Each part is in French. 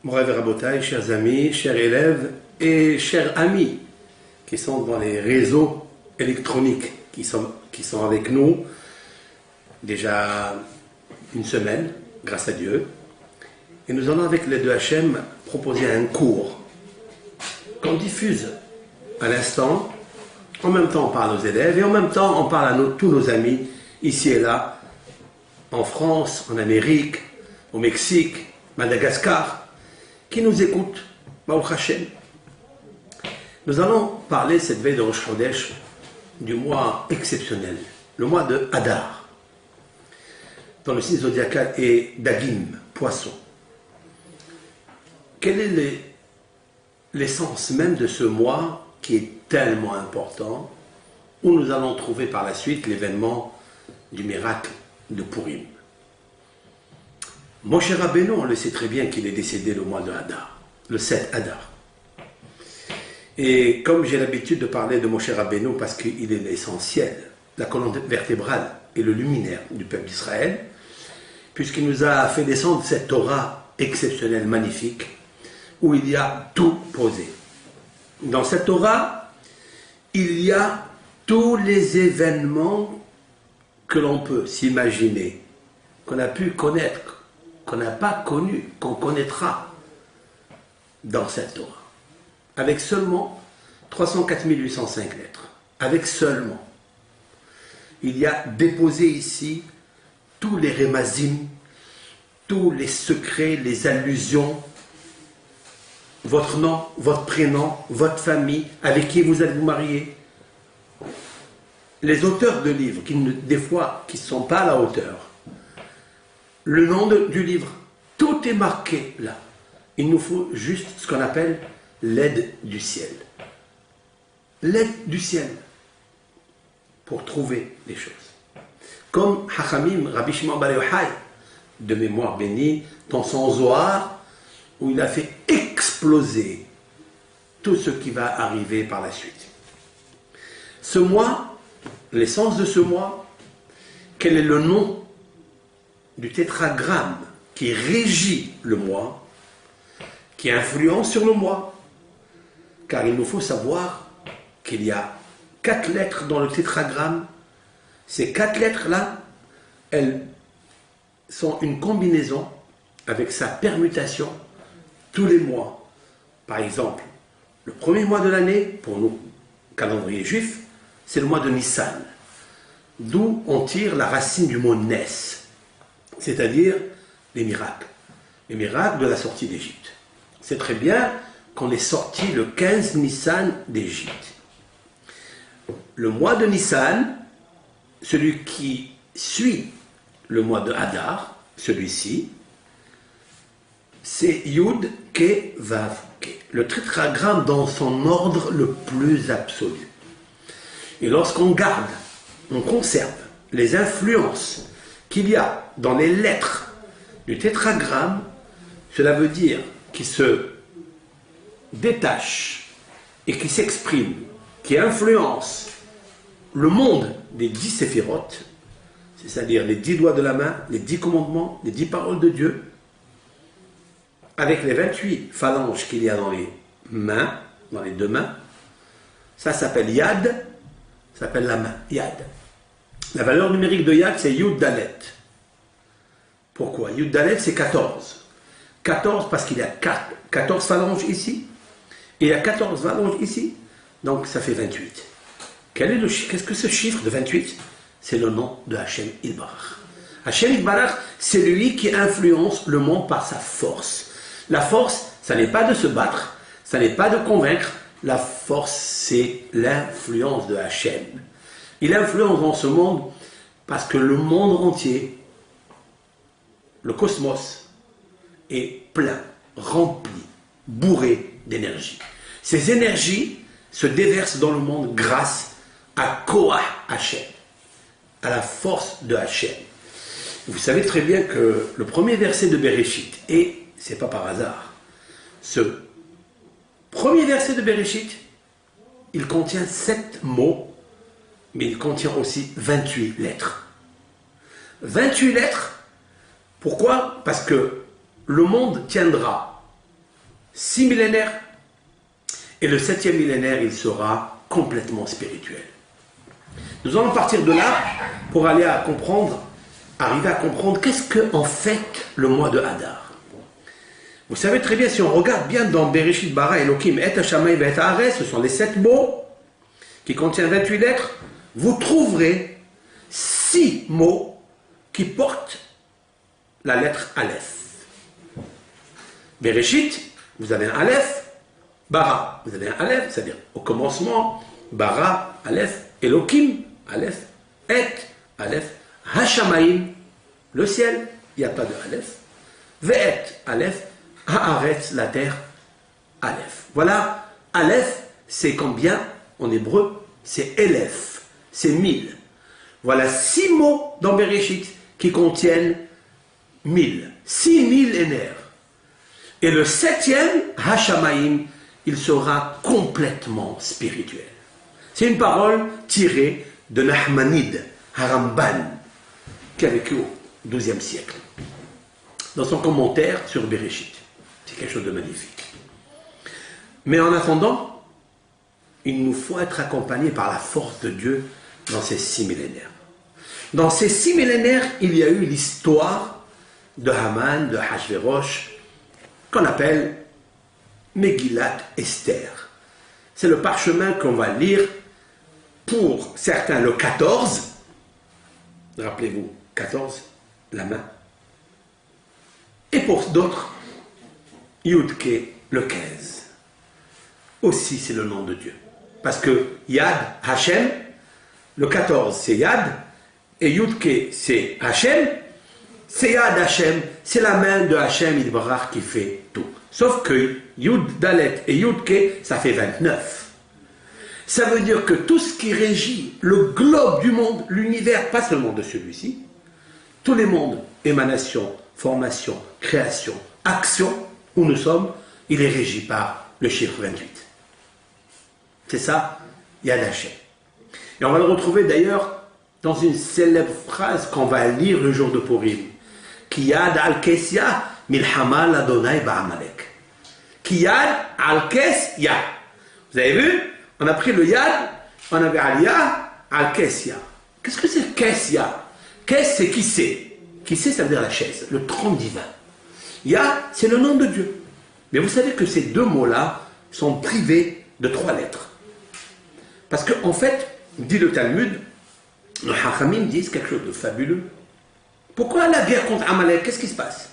Morav et Rabotai, chers amis, chers élèves et chers amis qui sont dans les réseaux électroniques, qui sont avec nous déjà une semaine, grâce à Dieu. Et nous allons avec l'aide de Hachem proposer un cours qu'on diffuse à l'instant. En même temps on parle aux élèves et en même temps on parle à tous nos amis ici et là, en France, en Amérique, au Mexique, Madagascar, qui nous écoutent, Baruch Hashem. Nous allons parler cette veille de Rosh Chodesh du mois exceptionnel, le mois de Hadar, dans le signe zodiacal est Dagim, poisson. Quelle est l'essence même de ce mois qui est tellement important, où nous allons trouver par la suite l'événement du miracle de Purim. Moshe Rabbeinu, on le sait très bien qu'il est décédé le mois de Hadar, le 7 Hadar. Et comme j'ai l'habitude de parler de Moshe Rabbeinu parce qu'il est l'essentiel, la colonne vertébrale et le luminaire du peuple d'Israël, puisqu'il nous a fait descendre cette Torah exceptionnelle, magnifique, où il y a tout posé. Dans cette Torah, il y a tous les événements que l'on peut s'imaginer, qu'on a pu connaître, qu'on n'a pas connu, qu'on connaîtra dans cette Torah. Avec seulement 304 805 lettres. Avec seulement. Il y a déposé ici tous les remazim, tous les secrets, les allusions, votre nom, votre prénom, votre famille, avec qui vous allez vous marier. Les auteurs de livres, des fois, qui ne sont pas à la hauteur. Le nom du livre, tout est marqué là. Il nous faut juste ce qu'on appelle l'aide du ciel. L'aide du ciel pour trouver les choses. Comme Hachamim, Rabbi Shimon Bar Yochai, de mémoire bénie, dans son Zohar, où il a fait exploser tout ce qui va arriver par la suite. Ce mois, l'essence de ce mois, quel est le nom du tétragramme qui régit le mois, qui influence sur le mois? Car il nous faut savoir qu'il y a 4 lettres dans le tétragramme. Ces 4 lettres-là, elles sont une combinaison avec sa permutation tous les mois. Par exemple, le premier mois de l'année, pour nous, calendrier juif, c'est le mois de Nissan, d'où on tire la racine du mot Nes, c'est-à-dire les miracles de la sortie d'Égypte. C'est très bien qu'on est sorti le 15 Nissan d'Égypte. Le mois de Nissan, celui qui suit le mois de Hadar, celui-ci, c'est Yud Ke Vav Ke, le tétragramme dans son ordre le plus absolu. Et lorsqu'on garde, on conserve les influences qu'il y a dans les lettres du tétragramme, cela veut dire qu'il se détache et qui s'exprime, qui influence le monde des 10 séphirotes, c'est-à-dire les 10 doigts de la main, les 10 commandements, les 10 paroles de Dieu, avec les 28 phalanges qu'il y a dans les mains, dans les deux mains. Ça s'appelle Yad, ça s'appelle la main, Yad. La valeur numérique de Yad, c'est Yud Dalet. Pourquoi? Yud Dalet, c'est 14. 14 parce qu'il y a 14 phalanges ici, et il y a 14 phalanges ici, donc ça fait 28. Qu'est-ce que ce chiffre de 28? C'est le nom de Hachem Yitbarach. Hachem Yitbarach, c'est lui qui influence le monde par sa force. La force, ça n'est pas de se battre, ça n'est pas de convaincre, la force, c'est l'influence de Hachem. Il influence dans ce monde parce que le monde entier, le cosmos, est plein, rempli, bourré d'énergie. Ces énergies se déversent dans le monde grâce à Koach Hachem, à la force de Hachem. Vous savez très bien que le premier verset de Bereshit, et c'est pas par hasard, ce premier verset de Bereshit, il contient 7 mots, mais il contient aussi 28 lettres. 28 lettres, pourquoi? Parce que le monde tiendra 6 millénaires. Et le 7e millénaire, il sera complètement spirituel. Nous allons partir de là pour aller arriver à comprendre qu'est-ce que en fait le mois de Hadar. Vous savez très bien, si on regarde bien dans Bereshit Bara Elohim Et Hashamayim et Haaretz, ce sont les 7 mots qui contiennent 28 lettres, vous trouverez 6 mots qui portent la lettre Aleph. Bereshit, vous avez un Aleph. Bara, vous avez un Aleph, c'est-à-dire au commencement, Bara, Aleph, Elohim, Aleph, Et, Aleph, Hashamayim, le ciel, il n'y a pas de Aleph, Ve'et, Aleph, Haaretz, la terre, Aleph. Voilà, Aleph, c'est combien en hébreu? C'est Elef, c'est 1000. Voilà 6 mots dans Bereshit qui contiennent 1000, 6 millénaires. Et le 7e, Hashamayim, il sera complètement spirituel. C'est une parole tirée de Nachmanide, Haramban, qui a vécu au XIIe siècle. Dans son commentaire sur Bereshit. C'est quelque chose de magnifique. Mais en attendant, il nous faut être accompagnés par la force de Dieu dans ces 6 millénaires. Dans ces 6 millénaires, il y a eu l'histoire de Haman, de Hachvérosh, qu'on appelle Megillat Esther. C'est le parchemin qu'on va lire, pour certains le 14, rappelez-vous, 14, la main, et pour d'autres, Yudke, le 15. Aussi, c'est le nom de Dieu. Parce que Yad Hashem, le 14, c'est Yad, et Yudke, c'est Hashem, c'est Yad Hashem, c'est la main de Hashem Yitbarach qui fait tout. Sauf que Yud Dalet et Yudke, ça fait 29. Ça veut dire que tout ce qui régit le globe du monde, l'univers, pas seulement de celui-ci, tous les mondes, émanation, formation, création, action, où nous sommes, il est régi par le chiffre 28. C'est ça, Yad Hashem. Et on va le retrouver d'ailleurs dans une célèbre phrase qu'on va lire le jour de Purim. Ki Yad al-Kesya milhama l'Adonai ba'amalek. Ki Yad al-Kesya. Vous avez vu? On a pris le Yad, on avait Aliyah, al-Kesya. Qu'est-ce que c'est Kesya? Kes, c'est qui c'est? Qui c'est, ça veut dire la chaise, le trône divin. Yah, c'est le nom de Dieu. Mais vous savez que ces deux mots-là sont privés de 3 lettres. Parce qu'en fait, dit le Talmud, les Hachamim disent quelque chose de fabuleux. Pourquoi la guerre contre Amalek? Qu'est-ce qui se passe?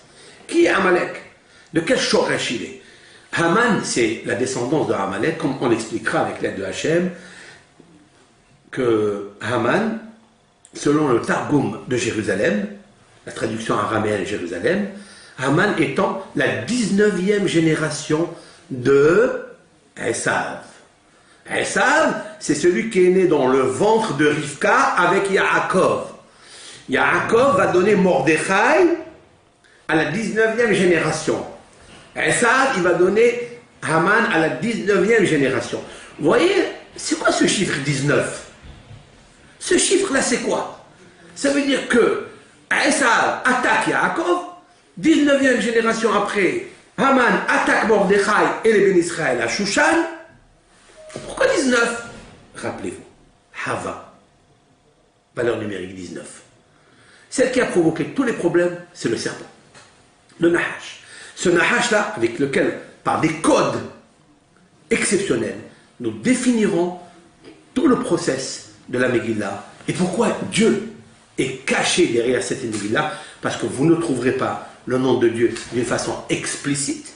Qui est Amalek? De quel shoresh il est? Haman, c'est la descendance de Amalek, comme on l'expliquera avec l'aide de Hachem, que Haman, selon le Targum de Jérusalem, la traduction araméenne de Jérusalem, Haman étant la 19e génération de Esav. Esav, c'est celui qui est né dans le ventre de Rivka avec Yaakov. Yaakov va donner Mordechai à la 19e génération. Esav, il va donner Haman à la 19e génération. Vous voyez, c'est quoi ce chiffre 19? Ce chiffre-là, c'est quoi? Ça veut dire que Esav attaque Yaakov, 19e génération après, Haman attaque Mordechai et les bénis Israël à Shushan. Pourquoi 19? Rappelez-vous, Hava, valeur numérique 19. Celle qui a provoqué tous les problèmes, c'est le serpent, le Nahash. Ce Nahash-là, avec lequel, par des codes exceptionnels, nous définirons tout le process de la Megillah. Et pourquoi Dieu est caché derrière cette Megillah? Parce que vous ne trouverez pas le nom de Dieu d'une façon explicite,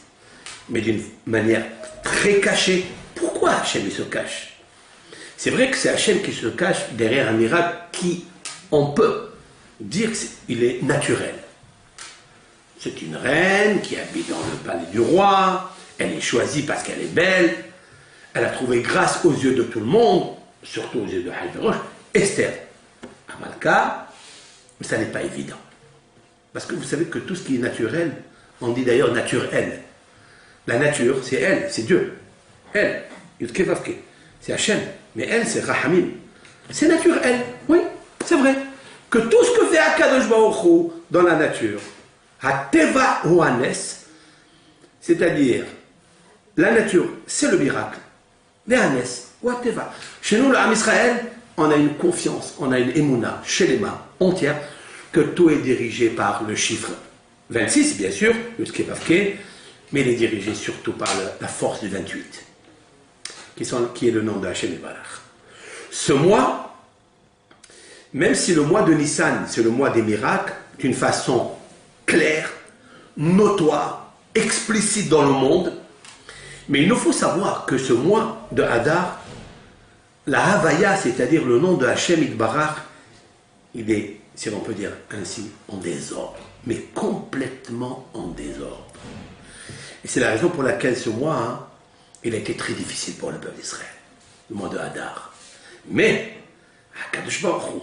mais d'une manière très cachée. Pourquoi Hachem il se cache? C'est vrai que c'est Hachem qui se cache derrière un miracle qui, on peut dire qu'il est naturel. C'est une reine qui habite dans le palais du roi, elle est choisie parce qu'elle est belle, elle a trouvé grâce aux yeux de tout le monde, surtout aux yeux de Hachvérosh, Esther. Amalka, mais ça n'est pas évident. Parce que vous savez que tout ce qui est naturel, on dit d'ailleurs naturel. La nature, c'est elle, c'est Dieu. Elle, c'est Hachem, mais elle, c'est Rahamim. C'est naturel, oui, c'est vrai. Que tout ce que fait Akadosh Baruch Hu dans la nature, Hateva Huanes, c'est-à-dire La nature, c'est le miracle. Les Hanès, whatever. Chez nous, l'âme Israël, on a une confiance, on a une émouna, shelema, entière, que tout est dirigé par le chiffre 26, bien sûr, le skepavke, mais il est dirigé surtout par la force du 28, qui est le nom de Hachem Barach. Ce mois, même si le mois de Nissan, c'est le mois des miracles, d'une façon claire, notoire, explicite dans le monde, mais il nous faut savoir que ce mois de Hadar, la Havaya, c'est-à-dire le nom de Hachem Itbarach, il est, si l'on peut dire ainsi, en désordre, mais complètement en désordre. Et c'est la raison pour laquelle ce mois, il a été très difficile pour le peuple d'Israël, le mois de Hadar. Mais, à Kadosh Baruch Hu,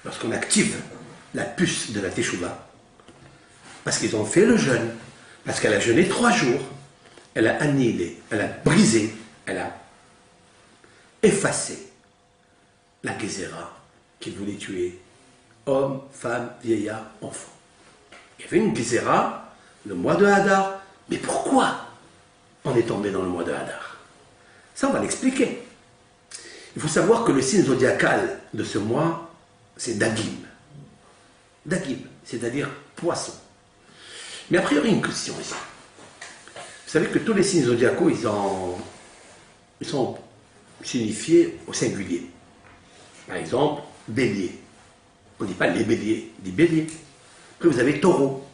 lorsqu'on active la puce de la Teshuvah, parce qu'ils ont fait le jeûne, parce qu'elle a jeûné 3 jours, elle a annihilé, elle a brisé, elle a effacé la Gézéra qui voulait tuer hommes, femmes, vieillards, enfants. Il y avait une Gézéra, le mois de Hadar, mais pourquoi on est tombé dans le mois de Hadar? Ça, on va l'expliquer. Il faut savoir que le signe zodiacal de ce mois, c'est Dagim. Dagim, c'est-à-dire poisson. Mais après, il y aurait une question ici. Vous savez que tous les signes zodiacaux, ils sont signifiés au singulier. Par exemple, bélier. On ne dit pas les béliers, on dit bélier. Après, vous avez taureau.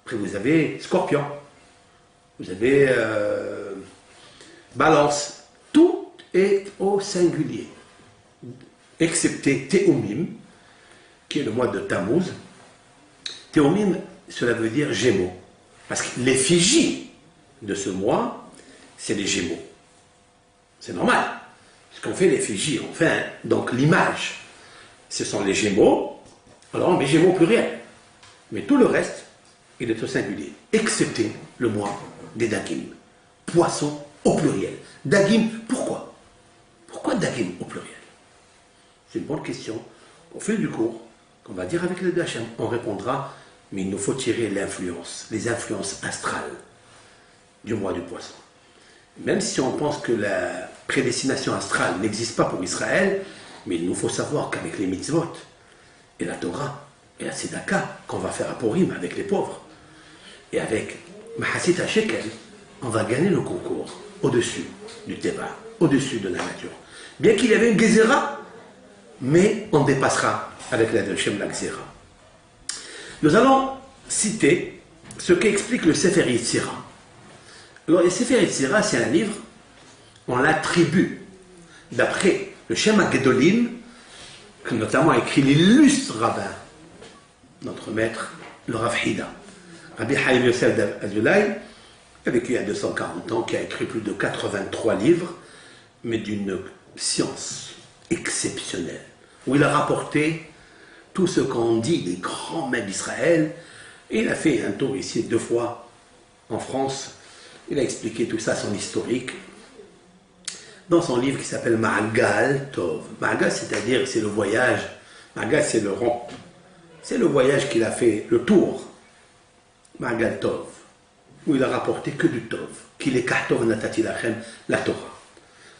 Après, vous avez scorpion. Vous avez balance. Tout est au singulier. Excepté Théoumim, qui est le mois de Tammuz. Théoumim, cela veut dire Gémeaux. Parce que l'effigie de ce mois, c'est les Gémeaux. C'est normal. Puisqu'on fait l'effigie, enfin, donc l'image, ce sont les Gémeaux. Alors on met Gémeaux au pluriel. Mais tout le reste, il est au singulier. Excepté le mois des Dagim. Poisson au pluriel. Dagim, pourquoi? Pourquoi Dagim au pluriel? C'est une bonne question. Au fil du cours, qu'on va dire avec le Hachem, on répondra, mais il nous faut tirer l'influence, les influences astrales du mois du poisson. Même si on pense que la prédestination astrale n'existe pas pour Israël, mais il nous faut savoir qu'avec les mitzvot, et la Torah, et la Tzedaka, qu'on va faire à Purim avec les pauvres, et avec Mahasit HaShekel, on va gagner le concours au-dessus du débat, au-dessus de la nature. Bien qu'il y avait une Gézéra, mais on dépassera avec l'aide de Shem la Gézéra. Nous allons citer ce qu'explique le Sefer Yetzira. Alors, le Sefer Yetzira, c'est un livre, on l'attribue d'après le Shem HaGedolim, que notamment a écrit l'illustre rabbin, notre maître, le Rav Hida. Rabbi Haïm Yosef d'Azulay, qui a vécu il y a 240 ans, qui a écrit plus de 83 livres, mais d'une science exceptionnelle, où il a rapporté tout ce qu'ont dit les grands maîtres d'Israël, et il a fait un tour ici 2 fois en France. Il a expliqué tout ça, son historique, dans son livre qui s'appelle Ma'agal Tov. Ma'agal, c'est-à-dire, c'est le voyage. Ma'agal, c'est le rond. C'est le voyage qu'il a fait, le tour. Ma'agal Tov, où il a rapporté que du Tov. Qu'il est Kahtov Natati Lachem, la Torah.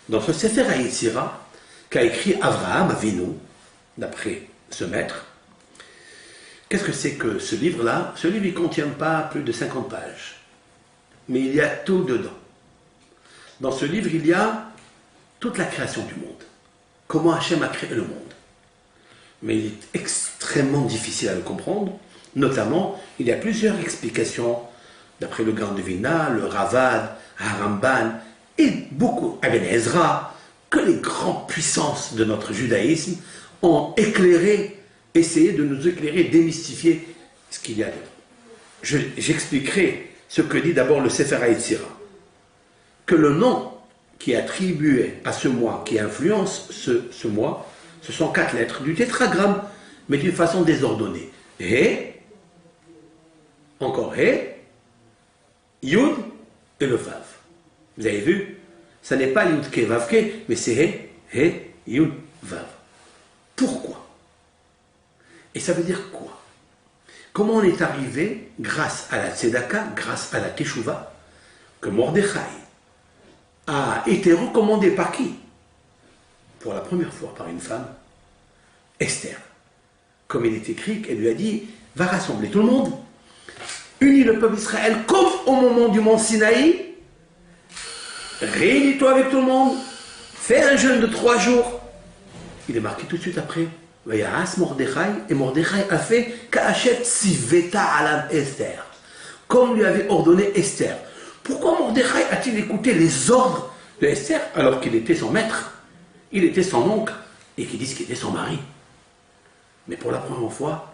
Dans ce Sefer HaYetzira, qu'a écrit Avraham Avinu, d'après ce maître, qu'est-ce que c'est que ce livre-là? Ce livre, il ne contient pas plus de 50 pages. Mais il y a tout dedans. Dans ce livre, il y a toute la création du monde. Comment Hachem a créé le monde. Mais il est extrêmement difficile à le comprendre. Notamment, il y a plusieurs explications, d'après le Grand de Vilna, le Ravad, Haramban, et beaucoup, Ibn Ezra, que les grandes puissances de notre judaïsme ont éclairé, essayé de nous éclairer, démystifier ce qu'il y a dedans. J'expliquerai ce que dit d'abord le Sefer HaYetzira. Que le nom qui est attribué à ce mois, qui influence ce mois, ce sont 4 lettres du tétragramme, mais d'une façon désordonnée. He, encore He, Yud et le Vav. Vous avez vu? Ça n'est pas Yud Ke Vav Ke, mais c'est He, Yud, Vav. Pourquoi? Et ça veut dire quoi? Comment on est arrivé, grâce à la Tzedaka, grâce à la Teshuvah, que Mordechai, a été recommandé par qui? Pour la première fois par une femme, Esther. Comme il est écrit, elle lui a dit, va rassembler tout le monde, unis le peuple d'Israël comme au moment du mont Sinaï, réunis-toi avec tout le monde, fais un jeûne de 3 jours. Il est marqué tout de suite après, Vayaas Mordechai, et Mordechai a fait Ka'achet Siveta Alam Esther, comme lui avait ordonné Esther. Pourquoi Mordechai a-t-il écouté les ordres de Esther alors qu'il était son maître, il était son oncle, et qu'ils disent qu'il était son mari? Mais pour la première fois,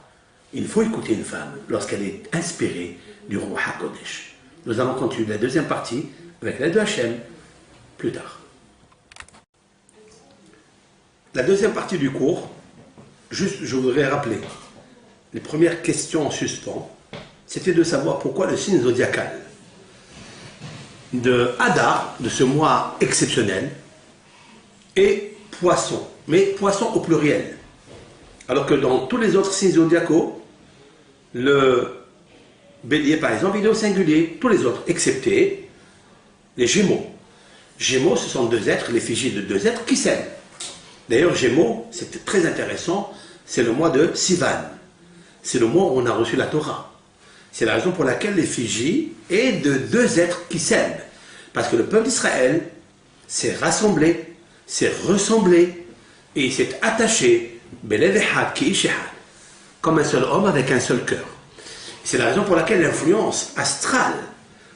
il faut écouter une femme lorsqu'elle est inspirée du roi HaKodesh. Nous allons continuer la deuxième partie avec l'aide de Hachem plus tard. La deuxième partie du cours, juste je voudrais rappeler les premières questions en suspens, c'était de savoir pourquoi le signe zodiacal de Hadar, de ce mois exceptionnel, est poisson, mais poisson au pluriel. Alors que dans tous les autres signes zodiacaux, le bélier par exemple, il est au singulier, tous les autres, excepté les gémeaux. Gémeaux, ce sont deux êtres, l'effigie de deux êtres qui s'aiment. D'ailleurs, Gémeaux, c'est très intéressant, c'est le mois de Sivan. C'est le mois où on a reçu la Torah. C'est la raison pour laquelle l'effigie est de deux êtres qui s'aiment. Parce que le peuple d'Israël s'est rassemblé, s'est ressemblé, et il s'est attaché, comme un seul homme avec un seul cœur. C'est la raison pour laquelle l'influence astrale,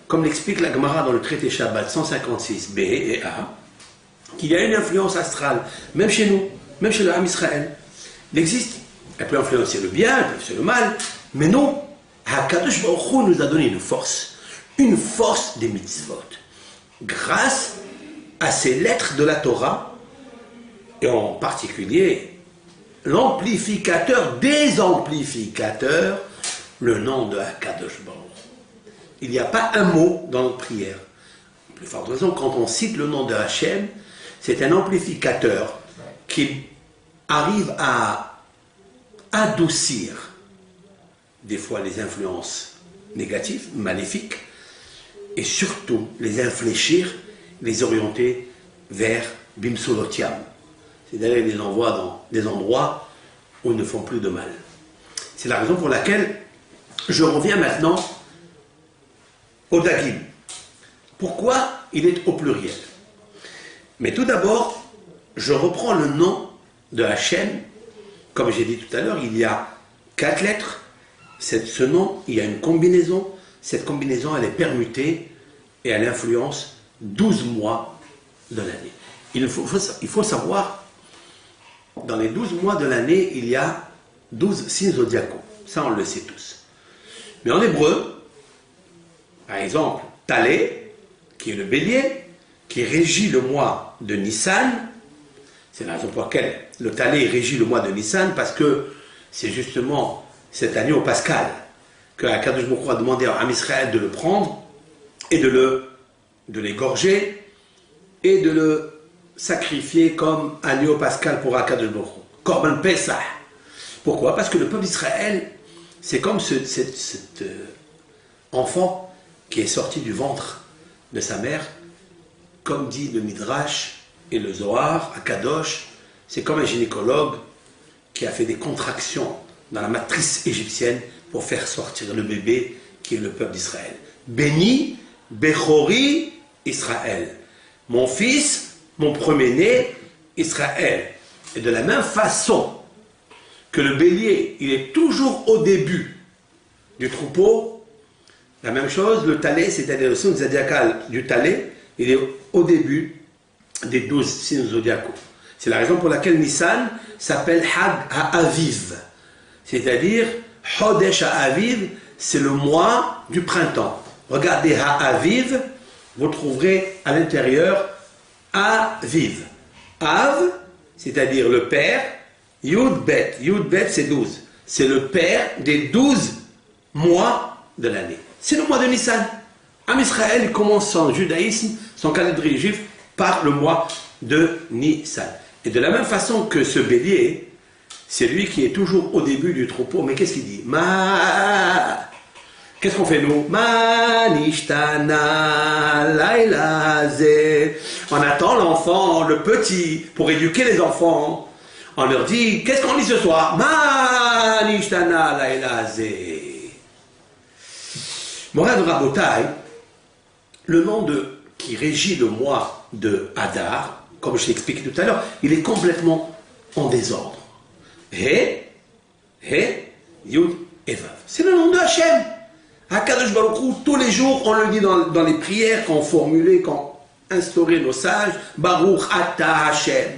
comme l'explique la Gemara dans le traité Shabbat 156 B et A, qu'il y a une influence astrale, même chez nous, même chez l'âme Israël. Il existe. Elle peut influencer le bien, elle peut influencer le mal, mais non. HaKadosh Baruch Hu nous a donné une force des mitzvot, grâce à ces lettres de la Torah, et en particulier l'amplificateur des amplificateurs, le nom de HaKadosh Baruch Hu. Il n'y a pas un mot dans notre prière. Plus forte raison, quand on cite le nom de Hachem, c'est un amplificateur qui arrive à adoucir des fois les influences négatives, maléfiques, et surtout les infléchir, les orienter vers Bimsolotiam. C'est-à-dire les envoie dans des endroits où ils ne font plus de mal. C'est la raison pour laquelle je reviens maintenant au Dagim. Pourquoi il est au pluriel? Mais tout d'abord, je reprends le nom de Hachem. Comme j'ai dit tout à l'heure, il y a 4 lettres. Ce nom, il y a une combinaison. Cette combinaison, elle est permutée et elle influence 12 mois de l'année. Il faut savoir, dans les 12 mois de l'année, il y a 12 signes zodiacaux. Ça, on le sait tous. Mais en hébreu, par exemple, Talé, qui est le bélier, qui régit le mois de Nissan. C'est la raison pour laquelle le Talé régit le mois de Nissan, parce que c'est justement cet agneau pascal que HaKadosh Baruch Hu a demandé à Israël de le prendre et de l'égorger et de le sacrifier comme agneau pascal pour HaKadosh Baruch Hu. Korban Pesach. Pourquoi? Parce que le peuple d'Israël, c'est comme cet enfant qui est sorti du ventre de sa mère. Comme dit le Midrash et le Zohar, à Kadosh, c'est comme un gynécologue qui a fait des contractions dans la matrice égyptienne pour faire sortir le bébé qui est le peuple d'Israël. Béni, Bechori, Israël. Mon fils, mon premier-né, Israël. Et de la même façon que le bélier, il est toujours au début du troupeau, la même chose, le Talé, c'est-à-dire le signe zodiacal du Talé, il est au début des 12 signes zodiacaux. C'est la raison pour laquelle Nissan s'appelle Hag HaAviv. C'est-à-dire, Chodesh HaAviv, c'est le mois du printemps. Regardez HaAviv, vous trouverez à l'intérieur Aviv. Av, c'est-à-dire le père, Yud-Bet. Yud-Bet, c'est 12. C'est le père des 12 mois de l'année. C'est le mois de Nissan. Am Israël commence son judaïsme, son calendrier juif, par le mois de Nissan. Et de la même façon que ce bélier, c'est lui qui est toujours au début du troupeau. Mais qu'est-ce qu'il dit? Ma. Qu'est-ce qu'on fait nous? Manishtana laila ze. On attend l'enfant, le petit, pour éduquer les enfants. On leur dit, qu'est-ce qu'on dit ce soir? Manishtana laila ze. Morad Rabotai, le nom qui régit le mois de Hadar, comme je l'ai expliqué tout à l'heure, il est complètement en désordre. He, Yud et Vav. C'est le nom de Hachem. HaKadosh Baruch Hu, tous les jours, on le dit dans les prières qu'on formulait, qu'on instaurait nos sages, Baruch Ata Hachem,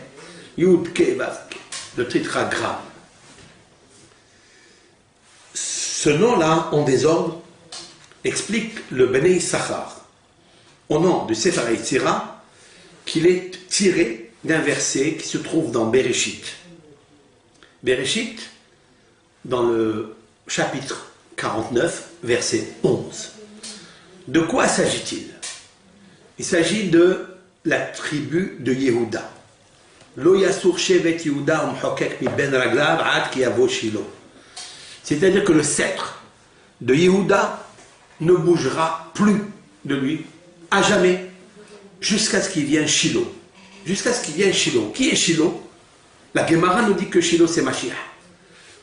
Yud Ke Vav Ke, le tétragramme. Ce nom-là, en désordre, explique le Bnei Issachar, au nom de Sefer Yetzira, qu'il est tiré d'un verset qui se trouve dans Bereshit. Bereshit, dans le chapitre 49, verset 11. De quoi s'agit-il? Il s'agit de la tribu de Yehuda. Lo yasur shevet Yehuda umhokek mi ben raglav ad ki yavo Shilo. C'est-à-dire que le sceptre de Yehuda ne bougera plus de lui à jamais jusqu'à ce qu'il vienne Shilo. Jusqu'à ce qu'il vienne Shilo. Qui est Shilo? La Gemara nous dit que Shilo c'est Mashiach.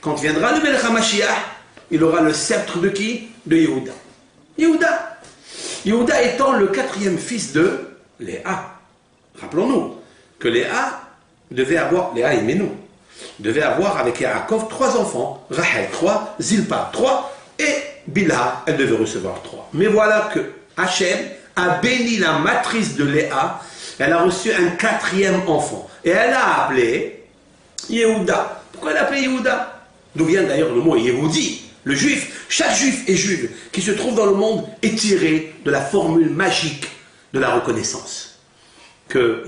Quand viendra le Melech HaMashiach, il aura le sceptre de qui? De Yehuda. Yehuda. Yehuda étant le quatrième fils de Léa. Rappelons-nous que Léa devait avoir, Léa et Ménou, devait avoir avec Yaakov 3 enfants. Rachel 3, Zilpa 3 et Bilha, elle devait recevoir 3. Mais voilà que Hachem a béni la matrice de Léa, elle a reçu un 4e enfant. Et elle a appelé Yehuda. Pourquoi elle a appelé Yehuda? D'où vient d'ailleurs le mot Yehudi? Le juif, chaque juif et juive qui se trouve dans le monde est tiré de la formule magique de la reconnaissance. Que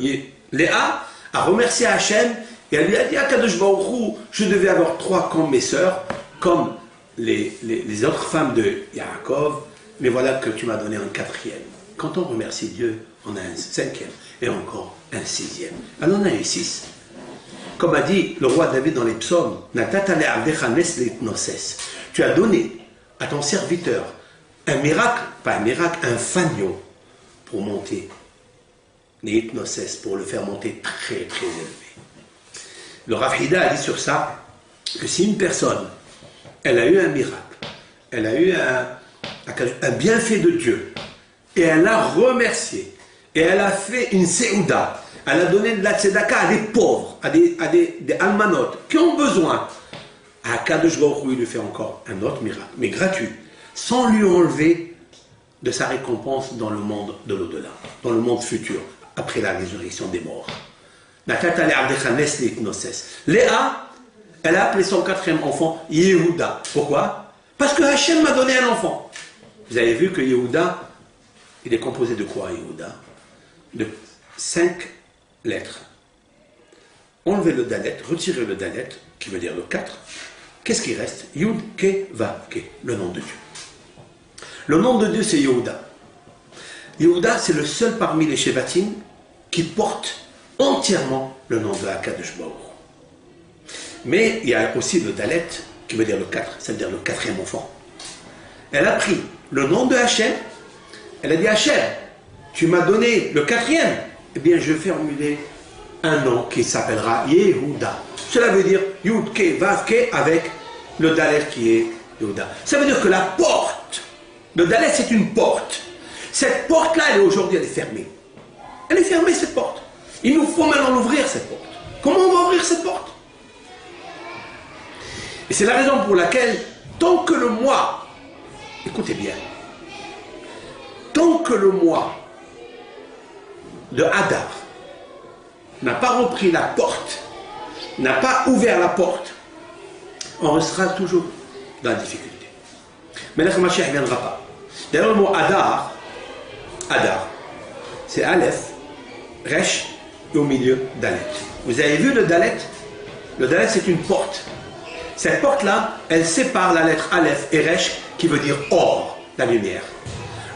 Léa a remercié Hachem et elle lui a dit, Akadosh Baruch Hu, je devais avoir 3 comme mes sœurs, comme les autres femmes de Yaakov, mais voilà que tu m'as donné un 4e. Quand on remercie Dieu, on a un 5e et encore un 6e. Alors on a eu 6. Comme a dit le roi David dans les psaumes, tu as donné à ton serviteur un miracle, pas un miracle, un fagnon pour monter, les hypnoses, pour le faire monter très très élevé. Le Rav Hida a dit sur ça que si une personne, elle a eu un miracle, elle a eu un bienfait de Dieu, et elle a remercié, et elle a fait une séouda, elle a donné de la tzedaka à des pauvres, à des almanotes qui ont besoin. À Kadosh Baruch Hu, il lui fait encore un autre miracle, mais gratuit, sans lui enlever de sa récompense dans le monde de l'au-delà, dans le monde futur, après la résurrection des morts. Léa, elle a appelé son 4e enfant Yehuda. Pourquoi? Parce que Hachem m'a donné un enfant. Vous avez vu que Yehuda, il est composé de quoi, Yehuda? De 5 lettres. Enlevez le dalet, retirez le dalet, qui veut dire le 4. Qu'est-ce qui reste? Yud, Ke, Vav, Ke, le nom de Dieu. Le nom de Dieu, c'est Yehuda. Yehuda, c'est le seul parmi les Shevatim qui porte entièrement le nom de HaKadosh Baruch Hu. Mais il y a aussi le dalet, qui veut dire le 4, c'est-à-dire le 4e enfant. Elle a pris le nom de Hachem, elle a dit Hachem, tu m'as donné le 4e, eh bien je vais formuler un nom qui s'appellera Yehuda. Cela veut dire Yud Ke Vav Ke avec le dalet qui est Yehuda. Ça veut dire que la porte, le dalet c'est une porte. Cette porte-là, aujourd'hui, elle est fermée. Elle est fermée cette porte. Il nous faut maintenant l'ouvrir cette porte. Comment on va ouvrir cette porte? Et c'est la raison pour laquelle, tant que le mois, écoutez bien, tant que le mois de Hadar n'a pas repris la porte, n'a pas ouvert la porte, on sera toujours dans la difficulté. Mais le Mashiach ne viendra pas. D'ailleurs, le mot Hadar, c'est Aleph, Resh et au milieu Dalet. Vous avez vu le Dalet? Le Dalet, c'est une porte. Cette porte-là, elle sépare la lettre Aleph et Resh, qui veut dire or, la lumière.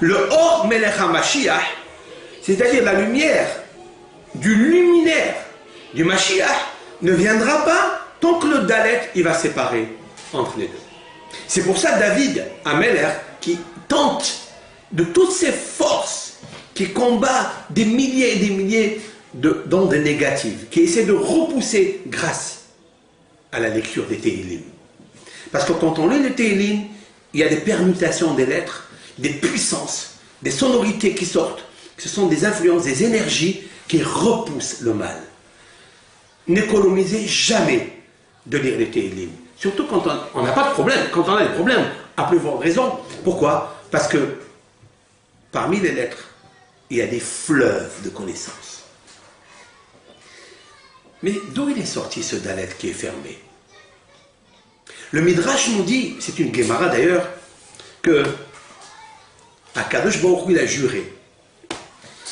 Le or Melech HaMashiach, c'est-à-dire la lumière du luminaire du Mashiach, ne viendra pas tant que le Dalet il va séparer entre les deux. C'est pour ça que David, Amelech, qui tente de toutes ses forces, qui combat des milliers et des milliers d'ondes négatives, qui essaie de repousser grâce à la lecture des Tehillim. Parce que quand on lit les Tehillim, il y a des permutations des lettres, des puissances, des sonorités qui sortent. Ce sont des influences, des énergies qui repoussent le mal. N'économisez jamais de lire les Tehillim. Surtout quand on n'a pas de problème. Quand on a des problèmes, à plus forte raison. Pourquoi? Parce que parmi les lettres, il y a des fleuves de connaissances. Mais d'où il est sorti ce Dalet qui est fermé? Le Midrash nous dit, c'est une Gemara d'ailleurs, que Akadosh Baruch Hu, il a juré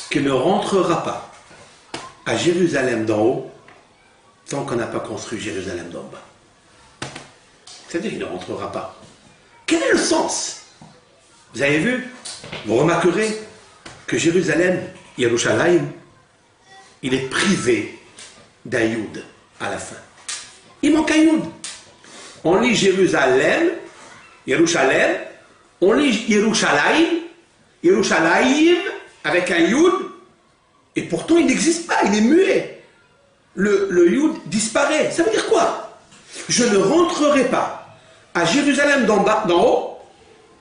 qu'il ne rentrera pas à Jérusalem d'en haut tant qu'on n'a pas construit Jérusalem d'en bas. C'est-à-dire qu'il ne rentrera pas. Quel est le sens? Vous avez vu? Vous remarquerez que Jérusalem, Yerushalayim, il est privé d'un Yud à la fin. Il manque un Yud. On lit Jérusalem, Yerushalem, on lit Yerushalayim, Yerushalayim avec un Yud, et pourtant il n'existe pas, il est muet. Le Yud disparaît. Ça veut dire quoi? Je ne rentrerai pas à Jérusalem d'en bas, d'en haut,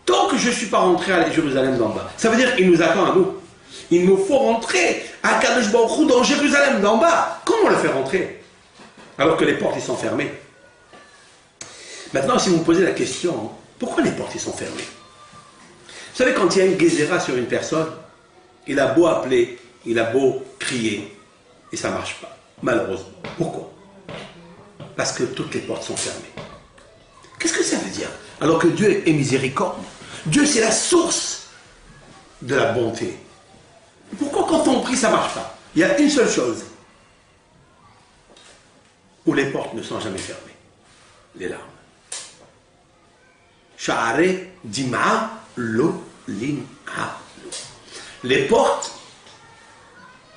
tant que je ne suis pas rentré à Jérusalem d'en bas. Ça veut dire qu'il nous attend à nous. Il nous faut rentrer à Kadosh Baruch Hu dans Jérusalem d'en bas. Comment on le fait rentrer alors que les portes ils sont fermées? Maintenant, si vous me posez la question, pourquoi les portes ils sont fermées? Vous savez, quand il y a une gézéra sur une personne, il a beau appeler, il a beau crier, et ça ne marche pas, malheureusement. Pourquoi? Parce que toutes les portes sont fermées. Qu'est-ce que ça veut dire? Alors que Dieu est miséricorde. Dieu, c'est la source de la bonté. Pourquoi quand on prie, ça ne marche pas? Il y a une seule chose où les portes ne sont jamais fermées. Les larmes. Sha'are dima lo lim'a. Les portes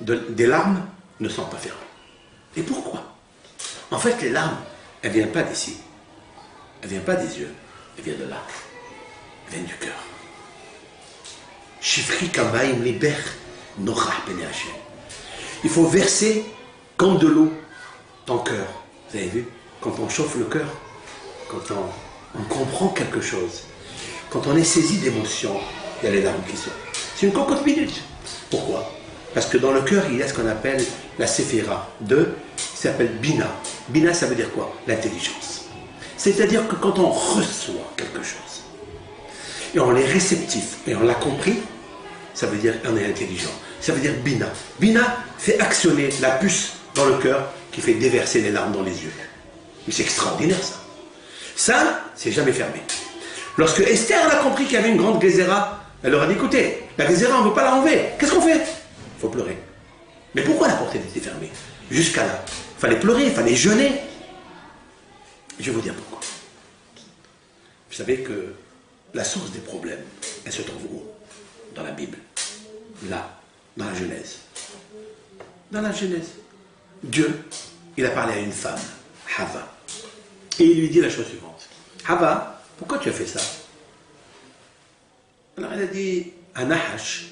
des larmes ne sont pas fermées. Et pourquoi? En fait, les larmes, elles ne viennent pas d'ici. Elles ne viennent pas des yeux. Elles viennent de là. Elles viennent du cœur. Shifri kamayim liber norah bene Hashem. Il faut verser comme de l'eau ton cœur. Vous avez vu? Quand on chauffe le cœur, quand on comprend quelque chose, quand on est saisi d'émotion, il y a les larmes qui sortent. C'est une cocotte minute. Pourquoi? Parce que dans le cœur, il y a ce qu'on appelle la séphira qui s'appelle Bina. Bina, ça veut dire quoi? L'intelligence. C'est-à-dire que quand on reçoit quelque chose, et on est réceptif, et on l'a compris, ça veut dire qu'on est intelligent. Ça veut dire Bina. Bina fait actionner la puce dans le cœur qui fait déverser les larmes dans les yeux. Mais c'est extraordinaire ça. Ça, c'est jamais fermé. Lorsque Esther a compris qu'il y avait une grande gézéra, elle leur a dit, écoutez, la gézéra, on ne veut pas la enlever. Qu'est-ce qu'on fait? Il faut pleurer. Mais pourquoi la porte était fermée? Jusqu'à là. Il fallait pleurer, il fallait jeûner. Je vais vous dire pourquoi. Vous savez que la source des problèmes, elle se trouve où? Dans la Bible. Là, dans la Genèse. Dans la Genèse. Dieu, il a parlé à une femme, Hava. Et il lui dit la chose suivante. Hava, pourquoi tu as fait ça? Alors elle a dit, Anahash,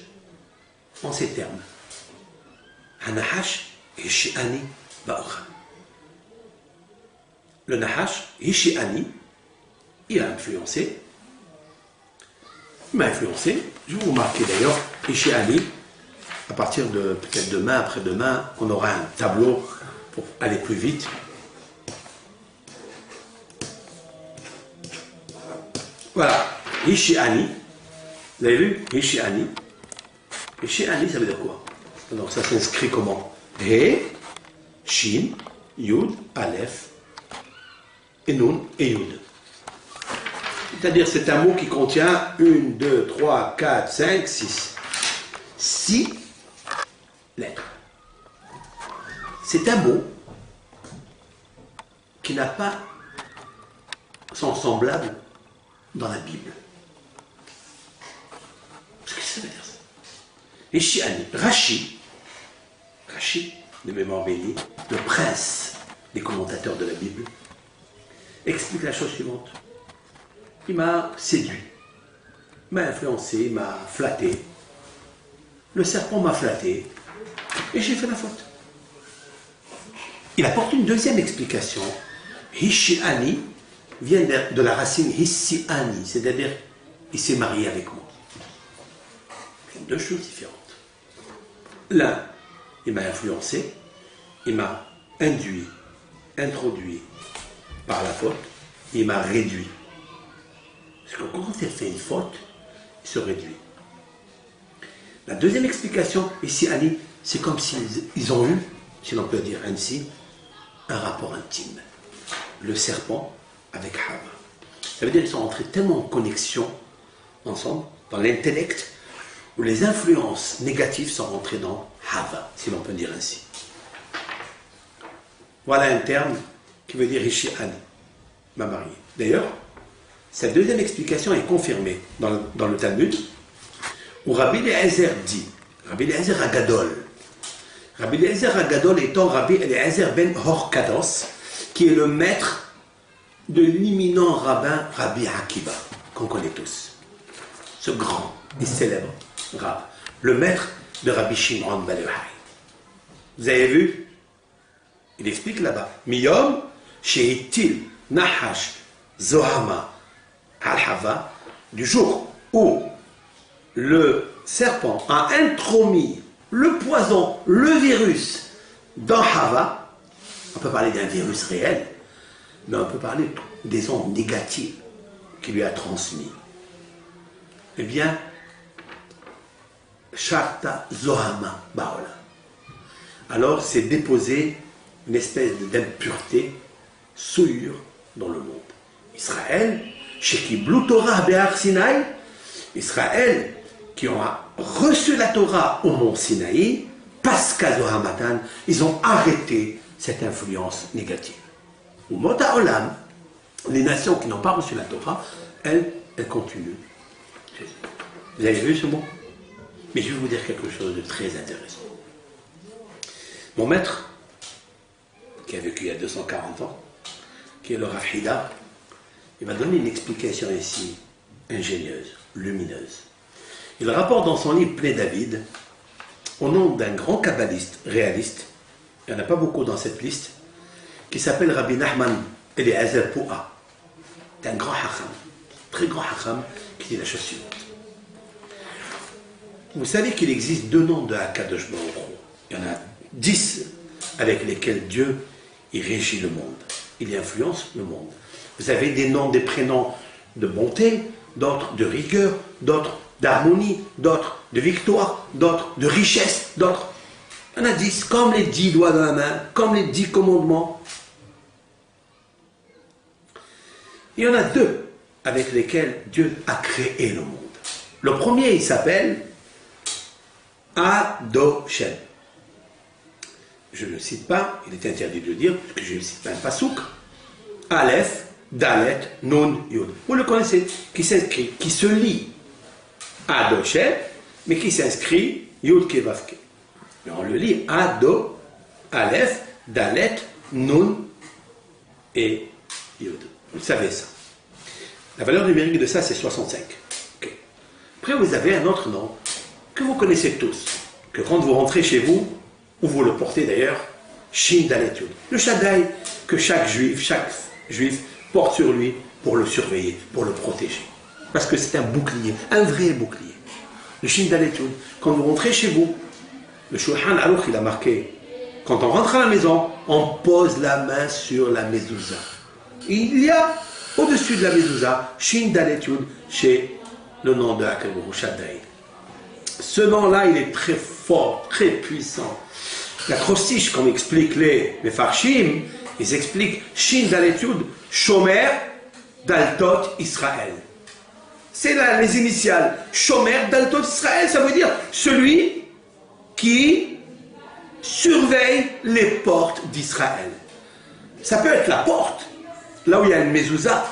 en ces termes. Anahash, Hishiani, Ba'ocha. Le Nahash, Hishiani, il a influencé. Il m'a influencé. Je vais vous marquer d'ailleurs, Hishiani, à partir de peut-être demain, après-demain, on aura un tableau pour aller plus vite. Voilà, Hishiani. Vous avez vu? Hishiani. Hishiani, ça veut dire quoi? Alors ça s'inscrit comment? He, Shin, Yud, Aleph, et Nun, et Yud. C'est-à-dire c'est un mot qui contient 1, 2, 3, 4, 5, 6. 6 lettres. C'est un mot qui n'a pas son semblable dans la Bible. Qu'est-ce que ça veut dire ça? Hishiani, Rashi, de mémoire bénie, le prince des commentateurs de la Bible, explique la chose suivante. Il m'a séduit. m'a influencé, m'a flatté. Le serpent m'a flatté et j'ai fait la faute. Il apporte une deuxième explication. Hishiani vient de la racine hissiani, c'est-à-dire il s'est marié avec moi. C'est deux choses différentes. L'un, il m'a influencé, il m'a induit, introduit par la faute, il m'a réduit. Parce que quand il fait une faute, il se réduit. La deuxième explication, ici, Ali, c'est comme s'ils ont eu, si l'on peut dire ainsi, un rapport intime. Le serpent avec Hava. Ça veut dire qu'ils sont entrés tellement en connexion ensemble, dans l'intellect, où les influences négatives sont rentrées dans Hava, si l'on peut dire ainsi. Voilà un terme qui veut dire Rishi Ali, m'a marié. D'ailleurs, cette deuxième explication est confirmée dans le Talmud, où Rabbi Eliezer dit, Rabbi Eliezer Agadol. Rabbi Eliezer Agadol étant Rabbi Eliezer ben Horkados, qui est le maître de l'imminent rabbin Rabbi Akiva, qu'on connaît tous. Ce grand et célèbre rabbin, le maître de Rabbi Shimon ben Yochai. Vous avez vu? Il explique là-bas. Miyom sheitil nahash zohama al-hava, du jour où le serpent a intromis le poison, le virus dans Hava. On peut parler d'un virus réel, mais on peut parler des ondes négatives qu'il lui a transmis. Eh bien, Sharta Zohama Baola. Alors, c'est déposé une espèce d'impureté, souillure dans le monde. Israël, chez qui Blou Torah Be'ar Sinaï, Israël, qui ont reçu la Torah au mont Sinaï, parce qu'à Zohamatan, ils ont arrêté cette influence négative. Au Mota Olam, les nations qui n'ont pas reçu la Torah, elles continuent. Vous avez vu ce mot? Mais je vais vous dire quelque chose de très intéressant. Mon maître, qui a vécu il y a 240 ans, qui est le Rav Hida, il va donner une explication ici ingénieuse, lumineuse. Il rapporte dans son livre Pnei David, au nom d'un grand kabbaliste réaliste, il n'y en a pas beaucoup dans cette liste, qui s'appelle Rabbi Nachman Eliezer Poua. C'est un grand hacham, très grand hacham, qui dit la chose suivante. Vous savez qu'il existe deux noms de Hakadosh Baruch Hu. Il y en a 10 avec lesquels Dieu il régit le monde. Il influence le monde. Vous avez des noms, des prénoms de bonté, d'autres de rigueur, d'autres d'harmonie, d'autres de victoire, d'autres de richesse, d'autres. Il y en a 10, comme les 10 doigts dans la main, comme les 10 commandements. Il y en a deux avec lesquels Dieu a créé le monde. Le premier, il s'appelle Adoshem. Je ne le cite pas, il est interdit de le dire, parce que je ne cite pas un pasouk. Aleph, Dalet, Nun, Yud. Vous le connaissez, qui s'inscrit, qui se lit Adoshem, mais qui s'inscrit Yud Kevavke. Mais on le lit Ado, Aleph, Dalet, Nun et Yud. Vous savez ça. La valeur numérique de ça, c'est 65. Okay. Après, vous avez un autre nom que vous connaissez tous, que quand vous rentrez chez vous, ou vous le portez d'ailleurs, Shin Dalet Yud. Le Shaddai que chaque juif porte sur lui pour le surveiller, pour le protéger. Parce que c'est un bouclier, un vrai bouclier. Le Shin Dalet Yud. Quand vous rentrez chez vous, le Shulchan Aruch, il a marqué, quand on rentre à la maison, on pose la main sur la mezouza. Il y a au-dessus de la mezouza, Shin Dalet Yud, chez le nom de Hakadosh Shaddai. Ce nom-là, il est très fort, très puissant. L'acrostiche, comme expliquent les Mefarshim, ils expliquent Shin Dalet Yud, Shomer Daltot Israël. C'est là les initiales. Shomer Daltot Israël, ça veut dire celui qui surveille les portes d'Israël. Ça peut être la porte, là où il y a une mezouza.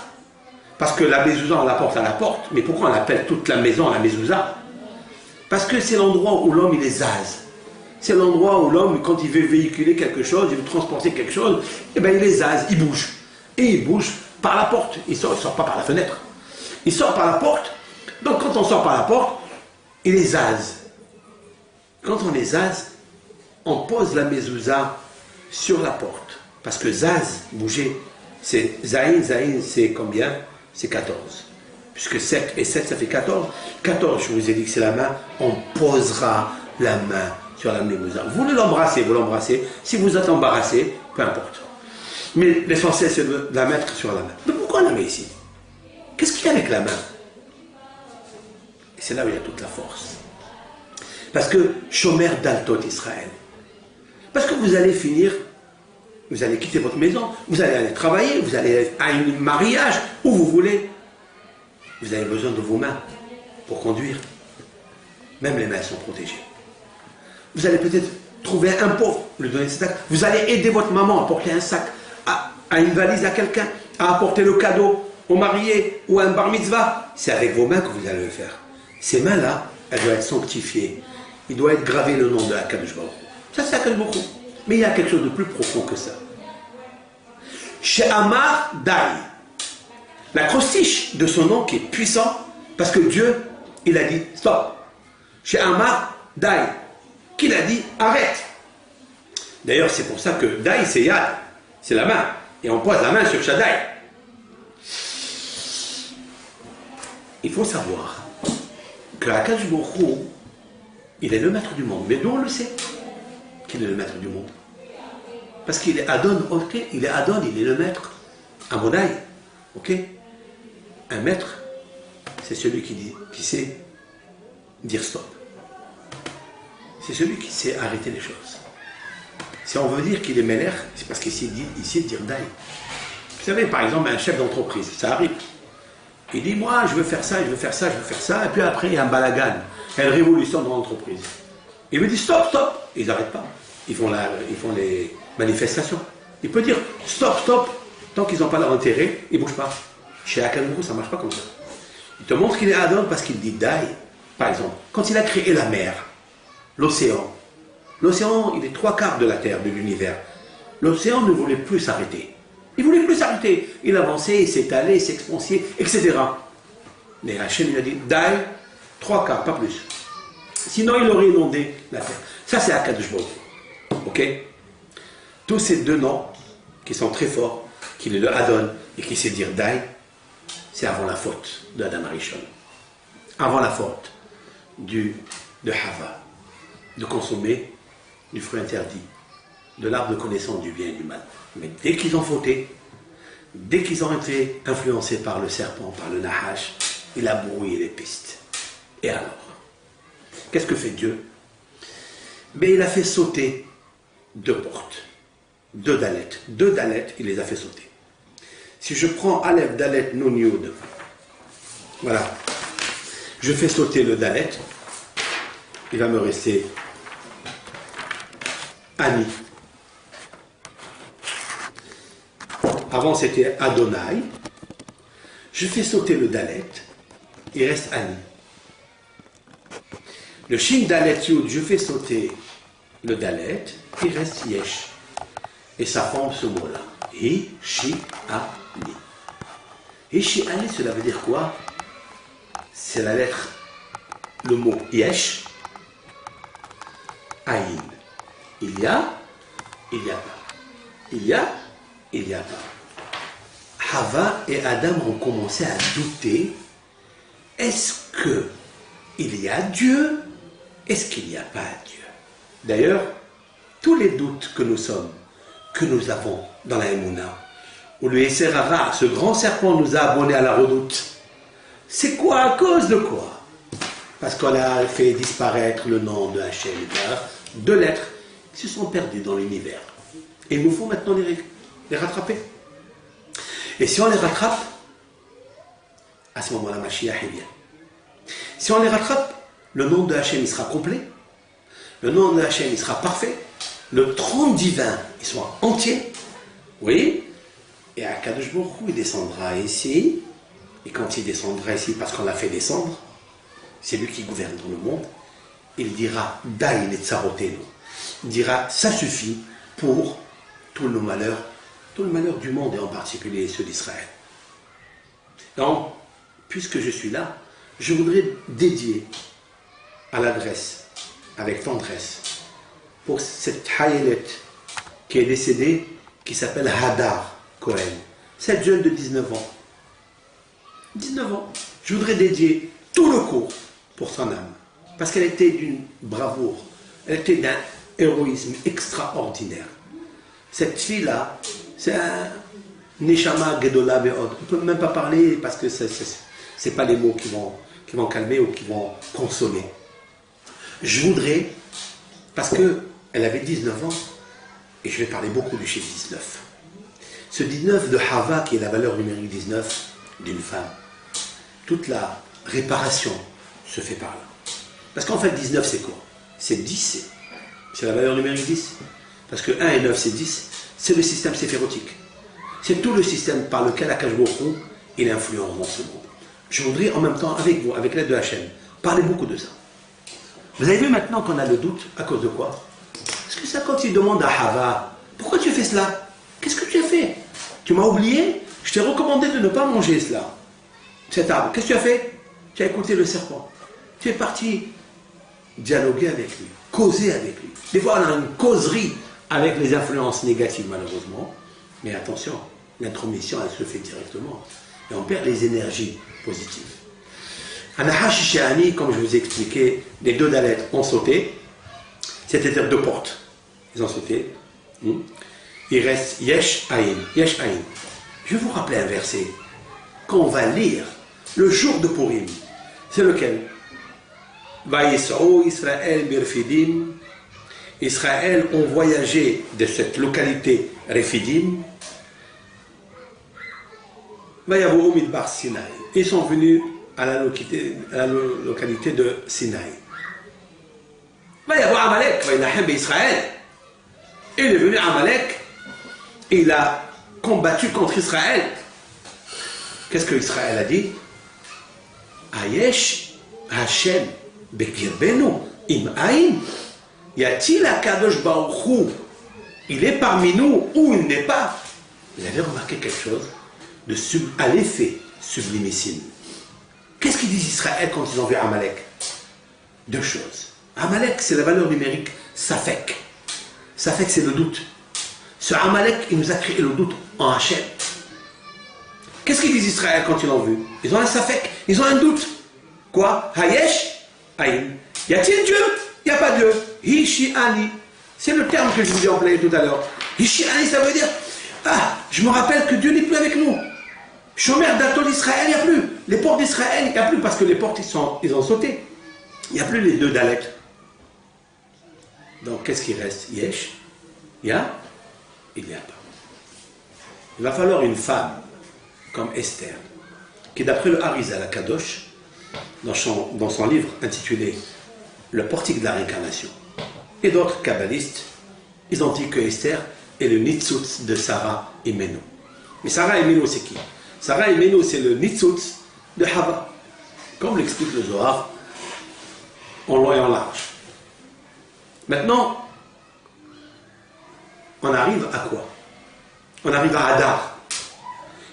Parce que la mezouza, on la porte à la porte. Mais pourquoi on appelle toute la maison la mezouza? Parce que c'est l'endroit où l'homme il est zaz. C'est l'endroit où l'homme, quand il veut véhiculer quelque chose, il veut transporter quelque chose, eh bien il est zaz, il bouge. Et il bouge par la porte. Il ne sort pas par la fenêtre. Il sort par la porte Donc quand on sort par la porte, il est zaz. Quand on est zaz, on pose la mezouza sur la porte. Parce que zaz, bouger, c'est zaïn, c'est combien? C'est 14. Puisque 7 et 7, ça fait 14. 14, je vous ai dit que c'est la main, on posera la main sur la mezouza. Vous l'embrassez, vous l'embrassez. Si vous êtes embarrassé, peu importe. Mais l'essentiel, c'est de la mettre sur la main. Mais pourquoi on la met ici? Qu'est-ce qu'il y a avec la main? Et c'est là où il y a toute la force. Parce que Shomer Daltot Israël. Parce que vous allez finir, vous allez quitter votre maison, vous allez aller travailler, vous allez aller à un mariage, où vous voulez. Vous avez besoin de vos mains pour conduire. Même les mains sont protégées. Vous allez peut-être trouver un pauvre, lui donner ce sac. Vous allez aider votre maman à porter un sac, à une valise à quelqu'un, à apporter le cadeau au marié ou à un bar mitzvah. C'est avec vos mains que vous allez le faire. Ces mains-là, elles doivent être sanctifiées. Il doit être gravé le nom de Akadosh Baruch Hu. Ça, c'est Akadosh Baruch Hu. Mais il y a quelque chose de plus profond que ça. Chez Amar Dai. L'acrostiche de son nom qui est puissant, parce que Dieu, il a dit stop. Chez Amar Dai. Qu'il a dit arrête. D'ailleurs, c'est pour ça que Dai, c'est Yad. C'est la main. Et on pose la main sur Shaddai. Il faut savoir que Akadosh Baruch Hu, il est le maître du monde. Mais d'où on le sait qu'il est le maître du monde? Parce qu'il est Adon, ok? Il est Adon, il est le maître. Amodai, ok? Un maître, c'est celui qui sait dire stop. C'est celui qui sait arrêter les choses. Si on veut dire qu'il est Meller, c'est parce qu'il sait dire Dai. Vous savez, par exemple, un chef d'entreprise, ça arrive. Il dit, moi, je veux faire ça, je veux faire ça, je veux faire ça. Et puis après, il y a un balagan, une révolution dans l'entreprise. Il me dit, stop, stop. Ils n'arrêtent pas. Ils font les manifestations. Il peut dire, stop, stop. Tant qu'ils n'ont pas leur intérêt, ils ne bougent pas. Chez Akadosh, ça ne marche pas comme ça. Il te montre qu'il est Adon parce qu'il dit Dai. Par exemple, quand il a créé la mer, l'océan. L'océan, il est 3/4 de la Terre, de l'univers. L'océan ne voulait plus s'arrêter. Il ne voulait plus s'arrêter. Il avançait, il s'étalait, il s'expansait, etc. Mais Hachem lui a dit, Dai, 3/4, pas plus. Sinon, il aurait inondé la Terre. Ça, c'est Akadosh Baruch Hu. Ok? Tous ces deux noms, qui sont très forts, qu'il est le Adon et qui sait dire Dai, c'est avant la faute de Adam Arishon. Avant la faute de Hava, de consommer du fruit interdit, de l'arbre de connaissance du bien et du mal. Mais dès qu'ils ont fauté, dès qu'ils ont été influencés par le serpent, par le Nahash, il a brouillé les pistes. Et alors, qu'est-ce que fait Dieu? Mais il a fait sauter 2 portes, 2 dalettes. 2 dalettes, il les a fait sauter. Si je prends Aleph, Dalet, Nun, Yud, voilà, je fais sauter le dalet, il va me rester Ani. Avant c'était Adonai. Je fais sauter le dalet, il reste Ani. Le Shin Dalet Yud, je fais sauter le dalet, il reste Yesh. Et ça forme ce mot-là. Hi, Shi, Ani. Hi, Shi, Ani, cela veut dire quoi? C'est la lettre, le mot Yesh, Aïn. Il y a, il n'y a pas. Il y a, il n'y a pas. Hava et Adam ont commencé à douter. Est-ce qu'il y a Dieu? Est-ce qu'il n'y a pas Dieu? D'ailleurs, tous les doutes que nous sommes, que nous avons dans la Emouna, où le Yetzer Hara, ce grand serpent, nous a abonnés à la redoute, c'est quoi? À cause de quoi? Parce qu'on a fait disparaître le nom de Hachem, 2 lettres qui se sont perdues dans l'univers. Et il nous faut maintenant les rattraper. Et si on les rattrape, à ce moment-là, Mashiach vient. Si on les rattrape, le nom de Hachem il sera complet, le nom de Hachem il sera parfait, le trône divin il sera entier, oui, et Akadosh Baruch Hu il descendra ici, et quand il descendra ici, parce qu'on l'a fait descendre, c'est lui qui gouverne dans le monde, il dira Daï les tsarotenu, il dira ça suffit pour tout le malheur du monde et en particulier ceux d'Israël. Donc, puisque je suis là, je voudrais dédier à l'adresse, avec tendresse, pour cette Hayelet qui est décédée, qui s'appelle Hadar Cohen. Cette jeune de 19 ans. 19 ans. Je voudrais dédier tout le cours pour son âme. Parce qu'elle était d'une bravoure. Elle était d'un héroïsme extraordinaire. Cette fille-là, c'est un Neshama Gedola Be'od. On ne peut même pas parler parce que ce n'est pas les mots qui vont calmer ou qui vont consoler. Je voudrais, parce qu'elle avait 19 ans, et je vais parler beaucoup du chiffre 19. Ce 19 de Hava, qui est la valeur numérique 19 d'une femme, toute la réparation se fait par là. Parce qu'en fait, 19, c'est quoi? C'est 10, c'est la valeur numérique 10. Parce que 1 et 9, c'est 10. C'est le système séphérotique. C'est tout le système par lequel Akash Borou, il influence dans ce monde. Je voudrais en même temps, avec vous, avec l'aide de Hachem, parler beaucoup de ça. Vous avez vu maintenant qu'on a le doute, à cause de quoi? Parce que ça, quand il demande à Hava, pourquoi tu fais cela? Qu'est-ce que tu as fait? Tu m'as oublié? Je t'ai recommandé de ne pas manger cela. Cet arbre, qu'est-ce que tu as fait? Tu as écouté le serpent. Tu es parti dialoguer avec lui, causer avec lui. Des fois, on a une causerie avec les influences négatives, malheureusement. Mais attention, l'intromission, elle se fait directement. Et on perd les énergies positives. Anahash Shani, comme je vous ai expliqué, les deux dalettes ont sauté. C'est-à-dire deux portes. Ils ont sauté. Il reste Yesh Aïn. Yesh Aïn. Je vais vous rappeler un verset. Quand on va lire le jour de Purim, c'est lequel? Vaïsrou Israël Birfidim. Israël ont voyagé de cette localité Refidim. Vayavou Midbar Sinaï. Ils sont venus à la localité de Sinaï. Vayavou Amalek, Vaïnahem Israël. Il est venu à Amalek, il a combattu contre Israël. Qu'est-ce que Israël a dit? Ayesh Hashem Bekirbenu Im Aïn. Y a-t-il un Kadosh Baruch Hu? Il est parmi nous ou il n'est pas? Vous avez remarqué quelque chose à l'effet sublimissime. Qu'est-ce qu'ils disent Israël quand ils ont vu Amalek? Deux choses. Amalek, c'est la valeur numérique Safek. Safek, c'est le doute. Ce Amalek, il nous a créé le doute en Hachem. Qu'est-ce qu'ils disent Israël quand ils l'ont vu? Ils ont un Safek, ils ont un doute. Quoi? Hayesh Aïn. Y a-t-il Dieu? Il n'y a pas Dieu. Hishi Ani. C'est le terme que je vous ai employé tout à l'heure. Hishi Ani, ça veut dire, je me rappelle que Dieu n'est plus avec nous. Shomer d'Atol d'Israël, il n'y a plus. Les portes d'Israël, il n'y a plus parce que les portes, ils ont sauté. Il n'y a plus les deux Daleks. Donc, qu'est-ce qui reste? Yesh? Ya? Il n'y a pas. Il va falloir une femme comme Esther, qui d'après le Harizal Kadosh, dans son livre intitulé Le portique de la réincarnation, et d'autres kabbalistes, ils ont dit que Esther est le Nitzutz de Sarah et Méno. Mais Sarah et Méno, c'est qui? Sarah et Méno, c'est le Nitzutz de Hava, comme l'explique le Zohar, en long et en large. Maintenant, on arrive à quoi? On arrive à Hadar.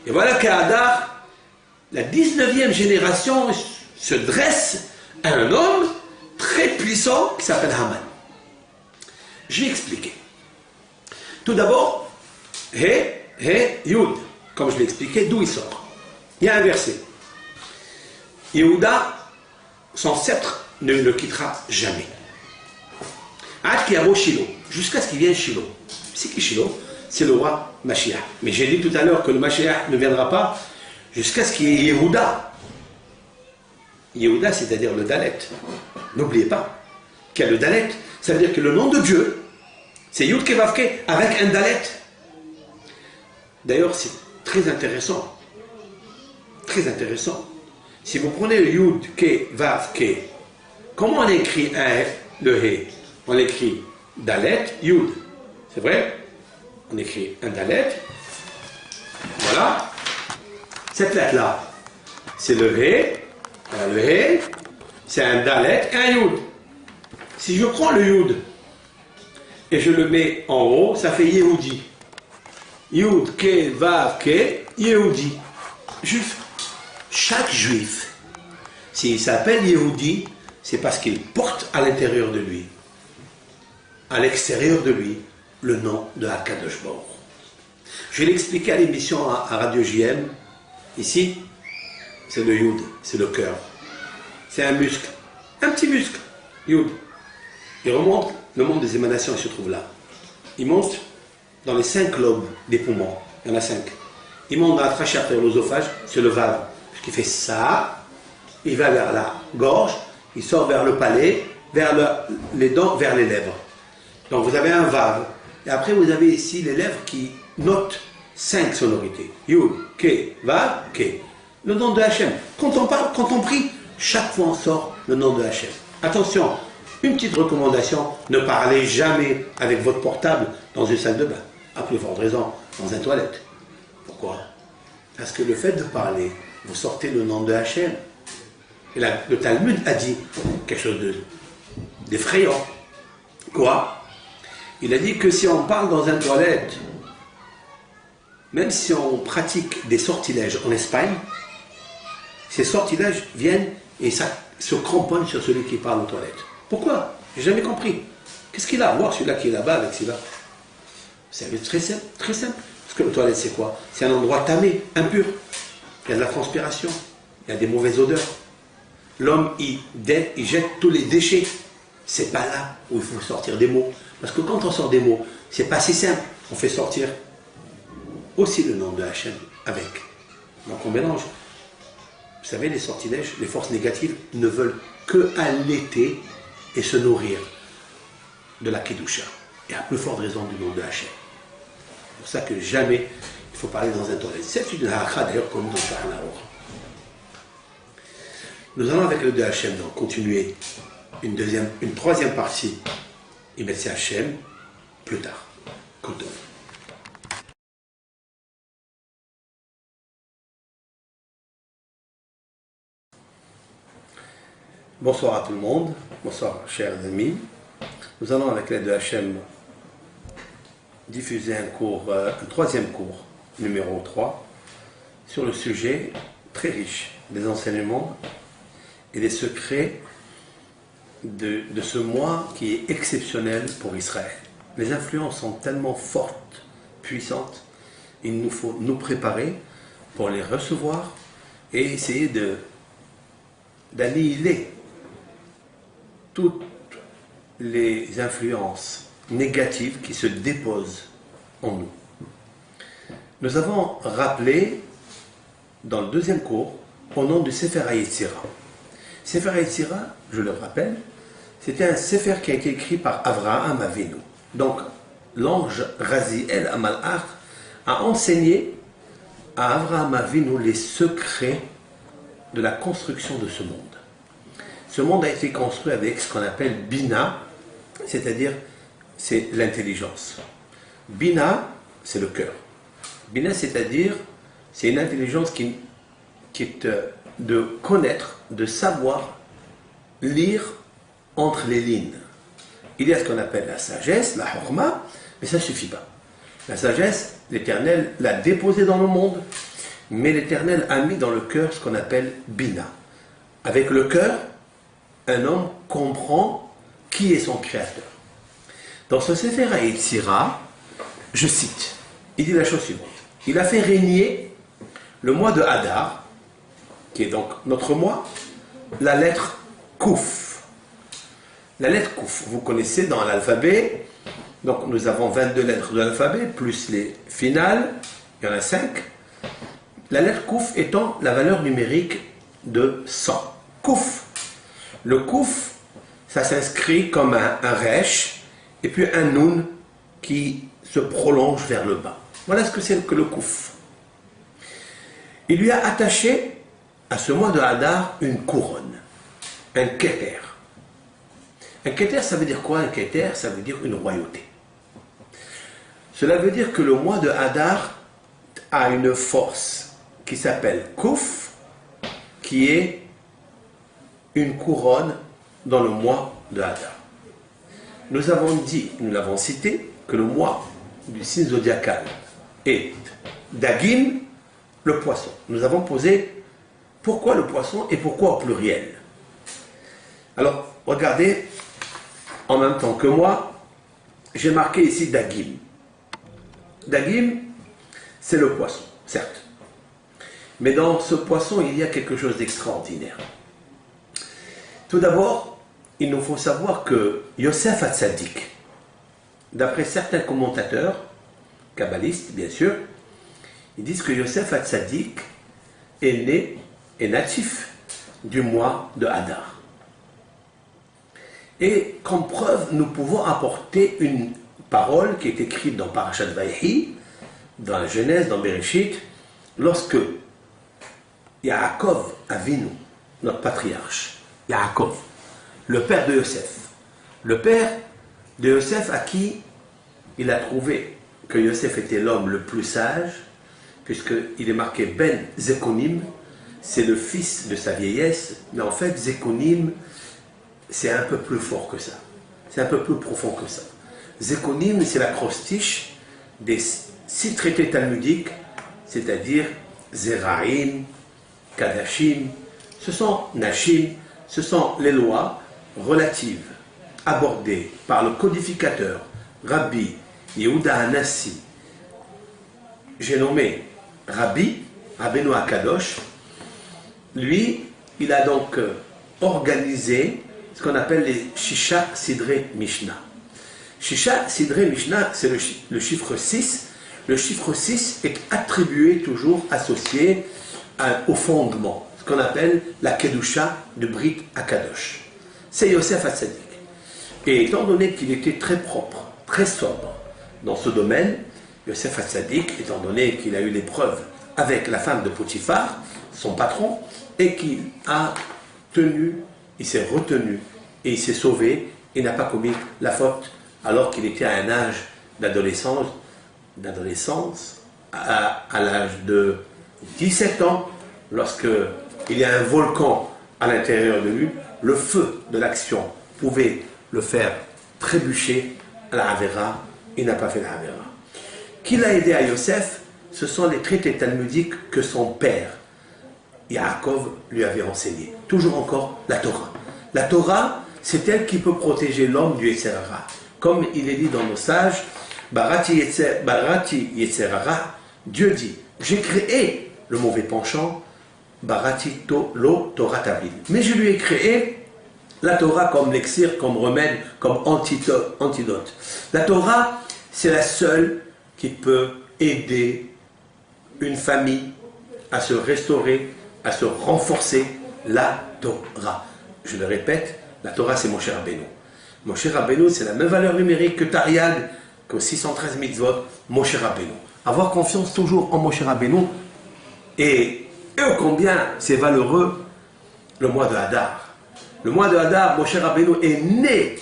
Et voilà qu'à Hadar, la 19e génération se dresse à un homme très puissant qui s'appelle Haman. Je vais expliquer. Tout d'abord, Yud, comme je l'ai expliqué, d'où il sort? Il y a un verset. Yehuda, son sceptre ne le quittera jamais. Jusqu'à ce qu'il vienne Shiloh. C'est qui Shiloh? C'est le roi Mashiach. Mais j'ai dit tout à l'heure que le Mashiach ne viendra pas jusqu'à ce qu'il y ait Yehuda. Yehuda, c'est-à-dire le Dalet. N'oubliez pas qu'il y a le Dalet. Ça veut dire que le nom de Dieu, c'est Yud Kevavke avec un Dalet. D'ailleurs, c'est très intéressant. Très intéressant. Si vous prenez le Yud Kevavke, comment on écrit le He? On écrit Dalet, Yud. C'est vrai? On écrit un Dalet. Voilà. Cette lettre-là, c'est le He. Le He, c'est un Dalet et un Yud. Si je prends le Yud et je le mets en haut, ça fait Yehudi. Yud, Ke, Vav, Ke, Yehudi. Juif. Chaque juif, S'il s'appelle Yehudi, c'est parce qu'il porte à l'intérieur de lui, à l'extérieur de lui, le nom de Akadosh Baruch. Je vais l'expliquer à l'émission à Radio JM. Ici, c'est le Yud, c'est le cœur. C'est un muscle, un petit muscle, Yud. Il remonte, le monde des émanations, il se trouve là. Il monte dans les 5 lobes des poumons. Il y en a 5. Il monte dans la trachée après l'œsophage, c'est le valve. Qui fait ça, il va vers la gorge, il sort vers le palais, vers les dents, vers les lèvres. Donc vous avez un valve. Et après vous avez ici les lèvres qui notent 5 sonorités. Yud, Ke, Vav, Ke. Le nom de Hachem. Quand on parle, quand on prie, chaque fois on sort le nom de Hachem. Attention, une petite recommandation, ne parlez jamais avec votre portable dans une salle de bain. À plus forte raison, dans une toilette. Pourquoi? Parce que le fait de parler, vous sortez le nom de Hachem. Et là, le Talmud a dit quelque chose d'effrayant. Quoi? Il a dit que si on parle dans une toilette, même si on pratique des sortilèges en Espagne, ces sortilèges viennent et ça se cramponne sur celui qui parle aux toilettes. Pourquoi? J'ai jamais compris. Qu'est-ce qu'il a à voir celui-là qui est là-bas avec celui-là? C'est très simple, très simple. Parce que les toilettes, c'est quoi? C'est un endroit tamé, impur. Il y a de la transpiration, il y a des mauvaises odeurs. L'homme, il jette tous les déchets. C'est pas là où il faut sortir des mots. Parce que quand on sort des mots, c'est pas si simple. On fait sortir aussi le nom de Hachem avec. Donc on mélange. Vous savez, les sortilèges, les forces négatives ne veulent que allaiter et se nourrir de la Kedusha. Et à plus forte raison du nom de Hachem. C'est pour ça que jamais il faut parler dans un toilette. C'est une halakha d'ailleurs comme dans Shulchan Aruch. Nous allons avec le de Hachem donc continuer une troisième partie. Et bien c'est Hachem plus tard. Koutov. Bonsoir à tout le monde, bonsoir chers amis. Nous allons avec l'aide de Hachem diffuser un troisième cours, numéro 3, sur le sujet très riche des enseignements et des secrets de ce mois qui est exceptionnel pour Israël. Les influences sont tellement fortes, puissantes, il nous faut nous préparer pour les recevoir et essayer d'annihiler toutes les influences négatives qui se déposent en nous. Nous avons rappelé dans le deuxième cours au nom du Sefer HaYetzira. Sefer HaYetzira, je le rappelle, c'était un Sefer qui a été écrit par Avraham Avinu. Donc l'ange Raziel Amalach a enseigné à Avraham Avinu les secrets de la construction de ce monde. Ce monde a été construit avec ce qu'on appelle Bina, c'est-à-dire c'est l'intelligence. Bina, c'est le cœur. Bina, c'est-à-dire c'est une intelligence qui est de connaître, de savoir lire entre les lignes. Il y a ce qu'on appelle la sagesse, la horma, mais ça ne suffit pas. La sagesse, l'Éternel l'a déposée dans le monde, mais l'Éternel a mis dans le cœur ce qu'on appelle Bina. Avec le cœur, un homme comprend qui est son créateur. Dans ce Sefer HaYetzira, je cite, il dit la chose suivante. Il a fait régner le mois de Hadar, qui est donc notre mois, la lettre Kouf. La lettre Kouf, vous connaissez dans l'alphabet, donc nous avons 22 lettres de l'alphabet, plus les finales, il y en a 5. La lettre Kouf étant la valeur numérique de 100. Kouf. Le Kouf, ça s'inscrit comme un resh, et puis un noun qui se prolonge vers le bas. Voilà ce que c'est que le Kouf. Il lui a attaché à ce mois de Hadar une couronne, un keter. Un keter, ça veut dire quoi? Un keter, ça veut dire une royauté. Cela veut dire que le mois de Hadar a une force qui s'appelle Kouf, qui est une couronne dans le mois de Hadar. Nous avons dit, nous l'avons cité, que le mois du signe zodiacal est Dagim, le poisson. Nous avons posé Pourquoi le poisson et pourquoi au pluriel? Alors, regardez, en même temps que moi, j'ai marqué ici Dagim. Dagim, c'est le poisson, certes. Mais dans ce poisson, il y a quelque chose d'extraordinaire. Tout d'abord, il nous faut savoir que Yosef Hatzadik, d'après certains commentateurs, kabbalistes bien sûr, ils disent que Yosef Hatzadik est né et natif du mois de Hadar. Et comme preuve, nous pouvons apporter une parole qui est écrite dans Parashat Vayehi, dans la Genèse, dans Bereshit, lorsque Yaakov Avinu, notre patriarche, Yaakov, le père de Yosef, le père de Yosef à qui il a trouvé que Yosef était l'homme le plus sage, puisqu'il est marqué Ben Zekonim, c'est le fils de sa vieillesse, mais en fait Zekonim, c'est un peu plus fort que ça, c'est un peu plus profond que ça. Zekonim, c'est l'acrostiche des 6 traités talmudiques, c'est-à-dire Zeraim, Kadashim, ce sont Nashim, ce sont les lois relatives abordées par le codificateur Rabbi Yehuda Hanassi. J'ai nommé Rabbi, Rabbeinu Akadosh. Lui, il a donc organisé ce qu'on appelle les Shisha Sidrei Mishnah. Shisha Sidrei Mishnah, c'est le chiffre 6. Le chiffre 6 est attribué, toujours associé au fondement, ce qu'on appelle la Kedusha de Brit Akadosh. C'est Yosef Hatzadik. Et étant donné qu'il était très propre, très sobre dans ce domaine, Yosef Hatzadik, étant donné qu'il a eu l'épreuve avec la femme de Potiphar, son patron, et qu'il a tenu, il s'est retenu, et il s'est sauvé, il n'a pas commis la faute, alors qu'il était à un âge d'adolescence, à l'âge de 17 ans, lorsque il y a un volcan à l'intérieur de lui, le feu de l'action pouvait le faire trébucher à la Havera, il n'a pas fait la Havera. Qui l'a aidé à Yosef? Ce sont les traités talmudiques que son père, Yaakov, lui avait enseigné. Toujours encore la Torah. La Torah, c'est elle qui peut protéger l'homme du Yetzer Hara. Comme il est dit dans nos sages, Barati Yetzer Hara, Dieu dit, j'ai créé le mauvais penchant, Barati lo Torah Tavil. Mais je lui ai créé la Torah comme elixir, comme remède, comme antidote. La Torah, c'est la seule qui peut aider une famille à se restaurer, à se renforcer. La Torah. Je le répète, la Torah c'est Moshe Rabbeinu. Moshe Rabbeinu, c'est la même valeur numérique que Tariag, que 613 mitzvot, Moshe Rabbeinu. Avoir confiance toujours en Moshe Rabbeinu. Et combien c'est valeureux le mois de Hadar. Le mois de Hadar, Moshe Rabbeinu est né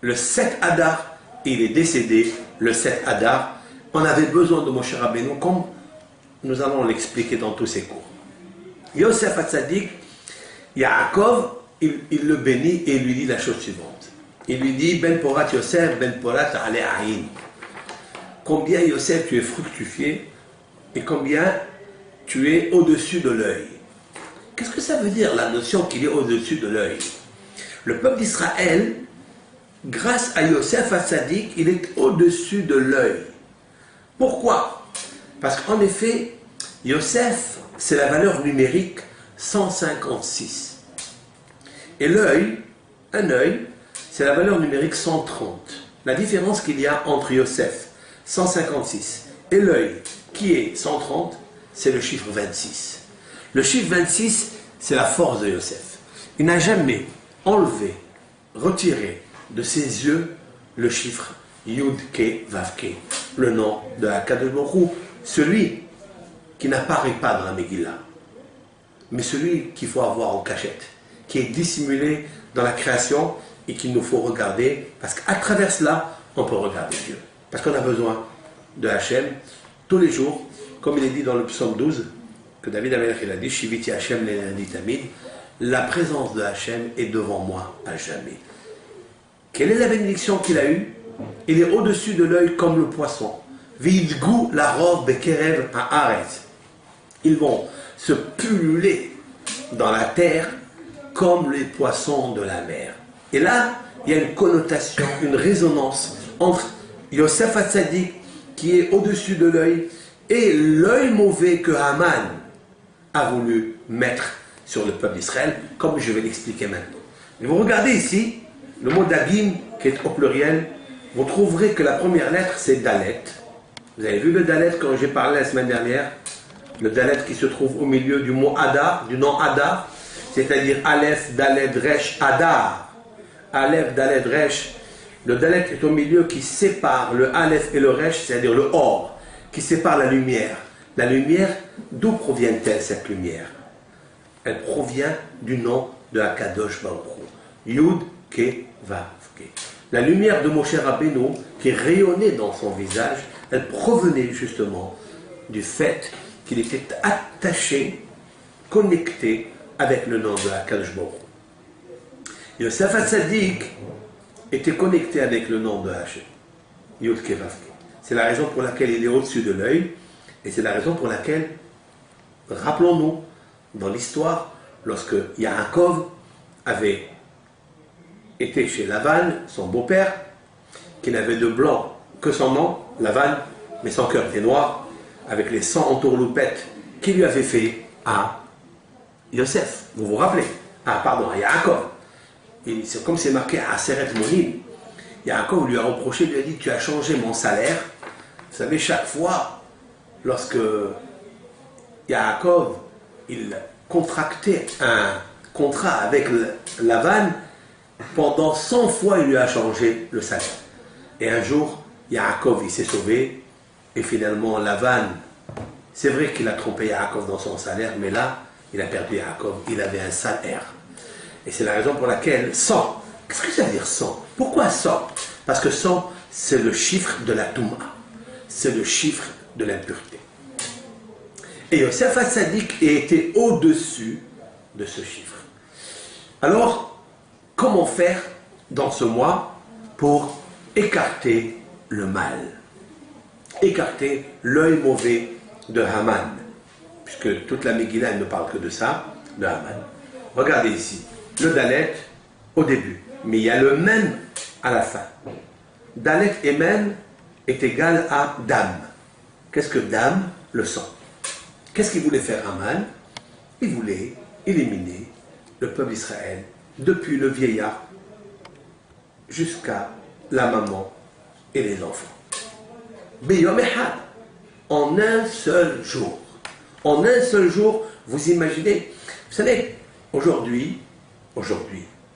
le 7 Hadar et il est décédé le 7 Hadar. On avait besoin de Moshe Rabbeinu, comme nous allons l'expliquer dans tous ces cours. Yosef Hatzadik, Yaakov, il le bénit et il lui dit la chose suivante. Il lui dit, Ben Porat Yosef, Ben Porat Ale Aïn. Combien Yosef tu es fructifié et combien tu es au-dessus de l'œil. Qu'est-ce que ça veut dire la notion qu'il est au-dessus de l'œil? Le peuple d'Israël, grâce à Yosef Hatzadik, il est au-dessus de l'œil. Pourquoi? Parce qu'en effet, Yosef, c'est la valeur numérique 156. Et l'œil, un œil, c'est la valeur numérique 130. La différence qu'il y a entre Yosef, 156, et l'œil, qui est 130, c'est le chiffre 26. Le chiffre 26, c'est la force de Yosef. Il n'a jamais enlevé, retiré de ses yeux le chiffre Yud Ke Vav Ke, le nom de Akadosh Baruch Hu, celui qui n'apparaît pas dans la Megillah, mais celui qu'il faut avoir en cachette, qui est dissimulé dans la création et qu'il nous faut regarder, parce qu'à travers cela, on peut regarder Dieu. Parce qu'on a besoin de Hachem tous les jours, comme il est dit dans le psaume 12, que David Amelech il a dit, Shiviti Hachem l'Eladi Tamid, la présence de Hachem est devant moi à jamais. Quelle est la bénédiction qu'il a eue? Il est au-dessus de l'œil comme le poisson. Vidgou la robe bekerev haaretz. Ils vont se pulluler dans la terre comme les poissons de la mer. Et là, il y a une connotation, une résonance entre Yosef Hatzadik qui est au-dessus de l'œil et l'œil mauvais que Haman a voulu mettre sur le peuple d'Israël, comme je vais l'expliquer maintenant. Et vous regardez ici, le mot Dagim, qui est au pluriel, vous trouverez que la première lettre, c'est Dalet. Vous avez vu le Dalet quand j'ai parlé la semaine dernière? Le Dalet qui se trouve au milieu du mot Adar, du nom Adar, c'est-à-dire Aleph, Dalet, Resh, Adar. Aleph, Dalet, Resh. Le Dalet est au milieu qui sépare le Aleph et le Resh, c'est-à-dire le Or, qui sépare la lumière. La lumière, d'où provient-elle cette lumière? Elle provient du nom de Akadosh Baruch Hu. Yud, Ke, Vav, Ke. La lumière de Moshe Rabbeinu, qui rayonnait dans son visage, elle provenait justement du fait qu'il était attaché, connecté avec le nom de Akadosh Baruch Hu. Yosef Hatzadik était connecté avec le nom de Hachem. Yud, Ke, Vav, Ke. C'est la raison pour laquelle il est au-dessus de l'œil, et c'est la raison pour laquelle, rappelons-nous, dans l'histoire, lorsque Yaakov avait été chez Lavan, son beau-père, qui n'avait de blanc que son nom, Lavan, mais son cœur était noir, avec les 100 entourloupettes qu'il lui avait fait à Yosef. Vous vous rappelez? Ah, pardon, à Yaakov. C'est comme c'est marqué à Aseret Monim. Yaakov lui a reproché, lui a dit, tu as changé mon salaire. Vous savez, chaque fois, lorsque Yaakov, il contractait un contrat avec Lavan, pendant 100 fois il lui a changé le salaire. Et un jour, Yaakov il s'est sauvé, et finalement Lavan, c'est vrai qu'il a trompé Yaakov dans son salaire, mais là, il a perdu Yaakov, il avait un salaire. Et c'est la raison pour laquelle 100. Qu'est-ce que ça veut dire 100? Pourquoi 100? Parce que 100, c'est le chiffre de la Touma, c'est le chiffre de l'impureté. Et Yosef Hatzadik était au-dessus de ce chiffre. Alors, comment faire dans ce mois pour écarter le mal? Écarter l'œil mauvais de Haman. Puisque toute la Megillah ne parle que de ça, de Haman. Regardez ici, le Dalet au début, mais il y a le Mem à la fin. Dalet et Mem est égal à Dam. Qu'est-ce que Dam? Le sang. Qu'est-ce qu'il voulait faire Haman? Il voulait éliminer le peuple d'Israël depuis le vieillard jusqu'à la maman et les enfants. Beyom Echad, en un seul jour. En un seul jour, vous imaginez, vous savez, aujourd'hui,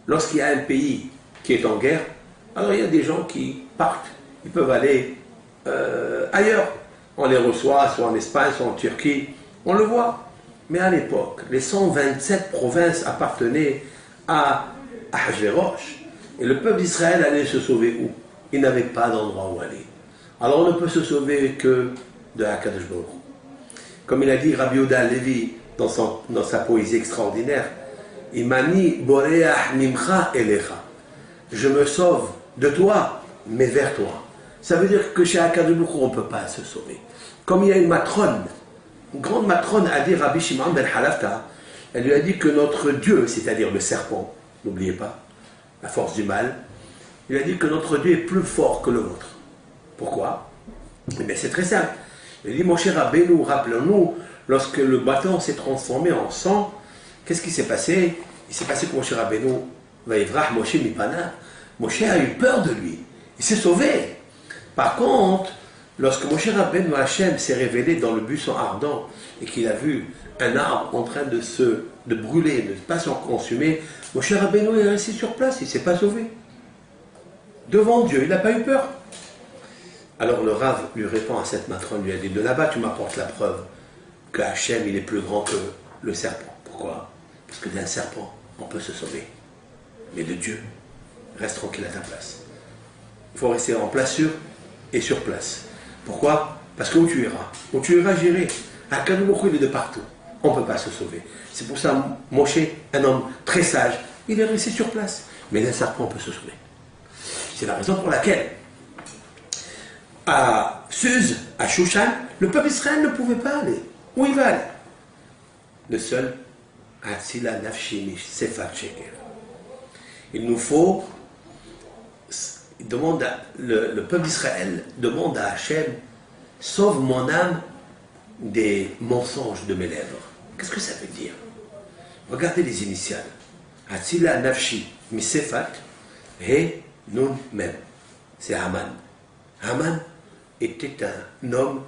lorsqu'il y a un pays qui est en guerre, alors il y a des gens qui partent, ils peuvent aller ailleurs. On les reçoit, soit en Espagne, soit en Turquie, on le voit. Mais à l'époque, les 127 provinces appartenaient à Ahasverosh. Et le peuple d'Israël allait se sauver où? Il n'avait pas d'endroit où aller. Alors on ne peut se sauver que de Akadosh Baruch Hu. Comme il a dit Rabbi Yehuda Levi dans sa poésie extraordinaire, Imani boreach mimcha elecha. Je me sauve de toi, mais vers toi. Ça veut dire que chez Akadosh Baruch Hu, on ne peut pas se sauver. Comme il y a une matrone, une grande matrone a dit Rabbi Shimon ben Halafta, elle lui a dit que notre Dieu, c'est-à-dire le serpent, n'oubliez pas, la force du mal, il lui a dit que notre Dieu est plus fort que le vôtre. Pourquoi? Eh bien c'est très simple. Il dit, mon cher Rabbeinu, rappelons-nous, lorsque le bâton s'est transformé en sang, qu'est-ce qui s'est passé? Il s'est passé que mon cher Rabbeinu, Vaïvrach Moshe Mipana, Moshe a eu peur de lui, il s'est sauvé. Par contre, lorsque Moshe Rabbeinu Hachem s'est révélé dans le buisson ardent et qu'il a vu un arbre en train de brûler, de ne pas se consumer, Moshe Rabbeinu est resté sur place, il ne s'est pas sauvé. Devant Dieu, il n'a pas eu peur. Alors le Rav lui répond à cette matrone, lui a dit, de là-bas tu m'apportes la preuve que Hachem il est plus grand que le serpent. Pourquoi? Parce que d'un serpent, on peut se sauver. Mais de Dieu, reste tranquille à ta place. Il faut rester en place sûre et sur place. Pourquoi? Parce que où tu iras, j'irai. Akadosh Baruch Hu, il est de partout. On ne peut pas se sauver. C'est pour ça, Moshe, un homme très sage, il est resté sur place. Mais d'un serpent, on peut se sauver. C'est la raison pour laquelle, à Suz, à Shushan, le peuple d'Israël ne pouvait pas aller. Où il va aller? Le seul Atzila nafshi misefat sheker. Il nous faut, le peuple d'Israël demande à Hachem, sauve mon âme des mensonges de mes lèvres. Qu'est-ce que ça veut dire? Regardez les initiales. Atzila nafshi misefat he nun mem. C'est Haman. Haman était un homme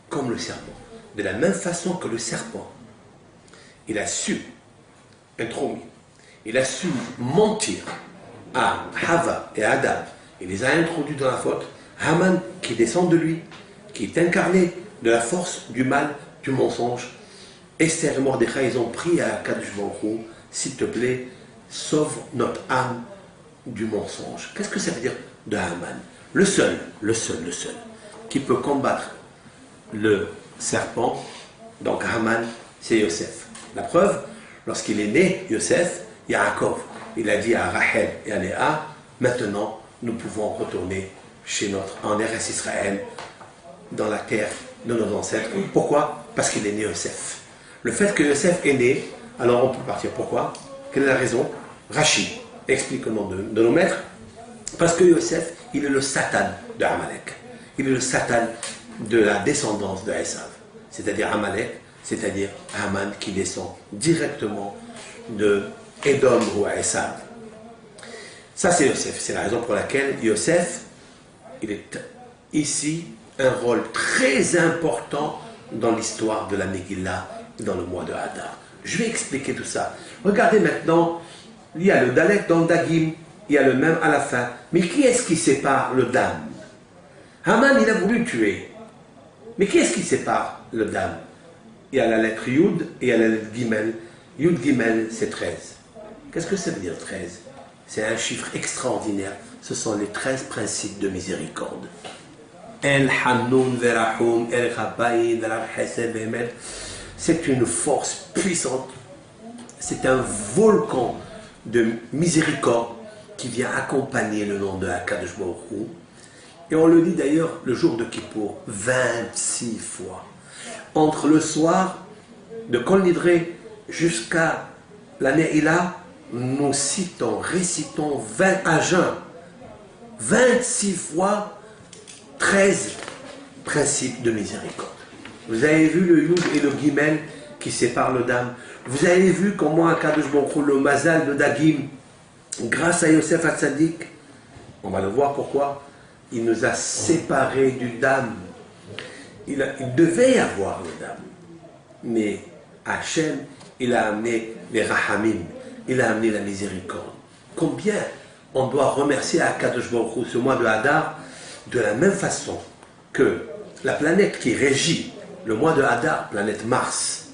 comme le serpent. De la même façon que le serpent, il a su introduire, il a su mentir à Hava et Adam. Il les a introduits dans la faute. Haman, qui descend de lui, qui est incarné de la force du mal, du mensonge. Esther et Mordechai, ils ont prié à Kadosh Baruch Hu, s'il te plaît, sauve notre âme du mensonge. Qu'est-ce que ça veut dire de Haman? Le seul qui peut combattre le serpent, donc Haman, c'est Yosef. La preuve, lorsqu'il est né, Yosef, Yaakov, il a dit à Rachel et à Léa, maintenant nous pouvons retourner en Eretz Israël, dans la terre de nos ancêtres. Pourquoi? Parce qu'il est né Yosef. Le fait que Yosef est né, alors on peut partir. Pourquoi? Quelle est la raison? Rachi explique au nom de nos maîtres, parce que Yosef, il est le Satan de Amalek. Il est le Satan de la descendance de Esav. C'est-à-dire Amalek, c'est-à-dire Haman qui descend directement de Édom ou à Esav. Ça c'est Yosef. C'est la raison pour laquelle Yosef, il est ici un rôle très important dans l'histoire de la Megillah dans le mois de Hadar. Je vais expliquer tout ça. Regardez maintenant, il y a le Dalek dans le Dagim, il y a le même à la fin. Mais qui est-ce qui sépare le Dam? Haman, il a voulu tuer. Mais qui est-ce qui sépare le Dam? Il y a la lettre Yud et il y a la lettre Gimel. Yud Gimel, c'est 13. Qu'est-ce que ça veut dire 13? C'est un chiffre extraordinaire. Ce sont les 13 principes de miséricorde. El Hanoun Verahum, El Rabaï, c'est une force puissante. C'est un volcan de miséricorde qui vient accompagner le nom de Akadosh Baruch Hu. Et on le dit d'ailleurs le jour de Kippour, 26 fois. Entre le soir de Kol Nidré jusqu'à la Ne'ilah, nous récitons 20 à jeun, 26 fois 13 principes de miséricorde. Vous avez vu le Yud et le Gimel qui séparent le Dam. Vous avez vu comment Akadosh Baruch Hu, le Mazal de Dagim, grâce à Yosef Hatzadik, on va le voir pourquoi, il nous a séparés du Dam. Il devait y avoir le Dam. Mais Hachem, il a amené les Rahamim, il a amené la miséricorde. Combien on doit remercier Akadosh Baruch Hu ce mois de Hadar, de la même façon que la planète qui régit le mois de Hadar, planète Mars,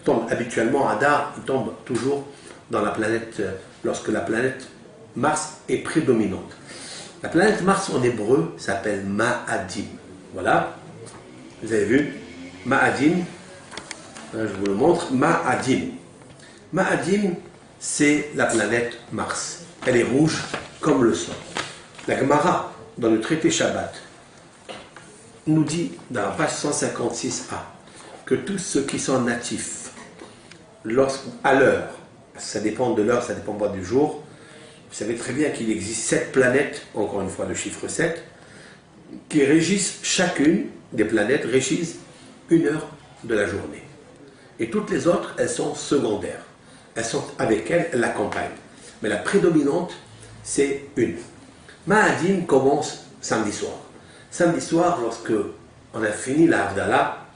tombe habituellement Hadar, il tombe toujours dans la planète, lorsque la planète Mars est prédominante. La planète Mars en hébreu s'appelle Ma'adim. Voilà, vous avez vu, Ma'adim, je vous le montre, Ma'adim. Ma'adim, c'est la planète Mars. Elle est rouge comme le sang. La Gemara, dans le traité Shabbat, nous dit dans la page 156a que tous ceux qui sont natifs, à l'heure, ça dépend de l'heure, ça dépend pas du jour, vous savez très bien qu'il existe 7 planètes, encore une fois le chiffre 7, qui régissent, chacune des planètes régissent une heure de la journée. Et toutes les autres, elles sont secondaires. Elles sont avec elles l'accompagnent. Mais la prédominante, c'est une. Ma'adim commence samedi soir. Samedi soir, lorsque on a fini la Havdalah,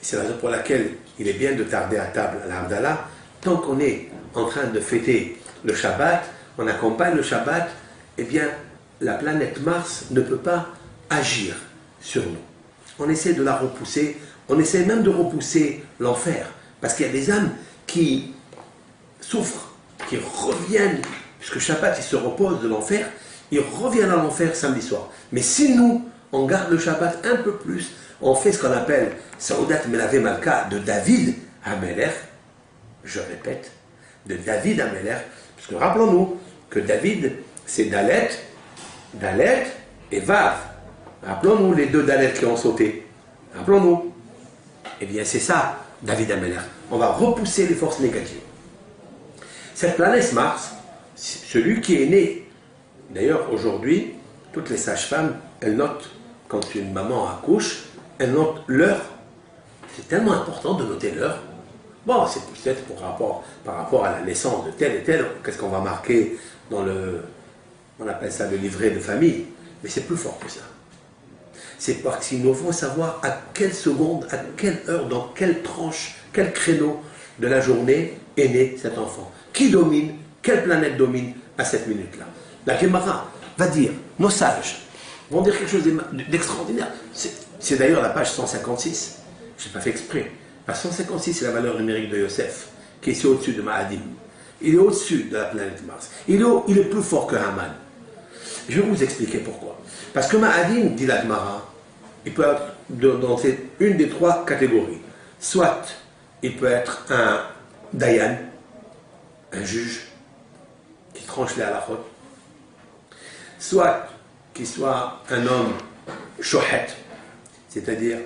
c'est la raison pour laquelle il est bien de tarder à table à la Havdalah, tant qu'on est en train de fêter le Shabbat, on accompagne le Shabbat, eh bien, la planète Mars ne peut pas agir sur nous. On essaie de la repousser, on essaie même de repousser l'enfer, parce qu'il y a des âmes qui souffrent, qui reviennent, puisque Shabbat, il se repose de l'enfer, ils reviennent à l'enfer samedi soir. Mais si nous, on garde le Shabbat un peu plus, on fait ce qu'on appelle Saoudat Melavé Malka de David Amelech, je répète, de David Amelech, parce que rappelons-nous que David, c'est Dalet et Vav. Rappelons-nous les deux Dalet qui ont sauté. Rappelons-nous. Eh bien, c'est ça David Ameller. On va repousser les forces négatives. Cette planète Mars, celui qui est né, d'ailleurs aujourd'hui, toutes les sages-femmes, elles notent, quand une maman accouche, elles notent l'heure. C'est tellement important de noter l'heure. Bon, c'est peut-être par rapport à la naissance de tel et tel, qu'est-ce qu'on va marquer dans le, on appelle ça le livret de famille, mais c'est plus fort que ça. C'est parce qu'il nous faut savoir à quelle seconde, à quelle heure, dans quelle tranche, quel créneau de la journée est né cet enfant. Qui domine, quelle planète domine à cette minute-là. La Gemara va dire, nos sages vont dire quelque chose d'extraordinaire. C'est d'ailleurs la page 156, je n'ai pas fait exprès. La 156, c'est la valeur numérique de Yosef, qui est ici au-dessus de Ma'adim. Il est au-dessus de la planète Mars. Il est plus fort que Haman. Je vais vous expliquer pourquoi. Parce que Ma'adim, dit la Gemara, il peut être dans une des trois catégories. Soit il peut être un Dayan, un juge, qui tranche les halachot. Soit qu'il soit un homme shohet, c'est-à-dire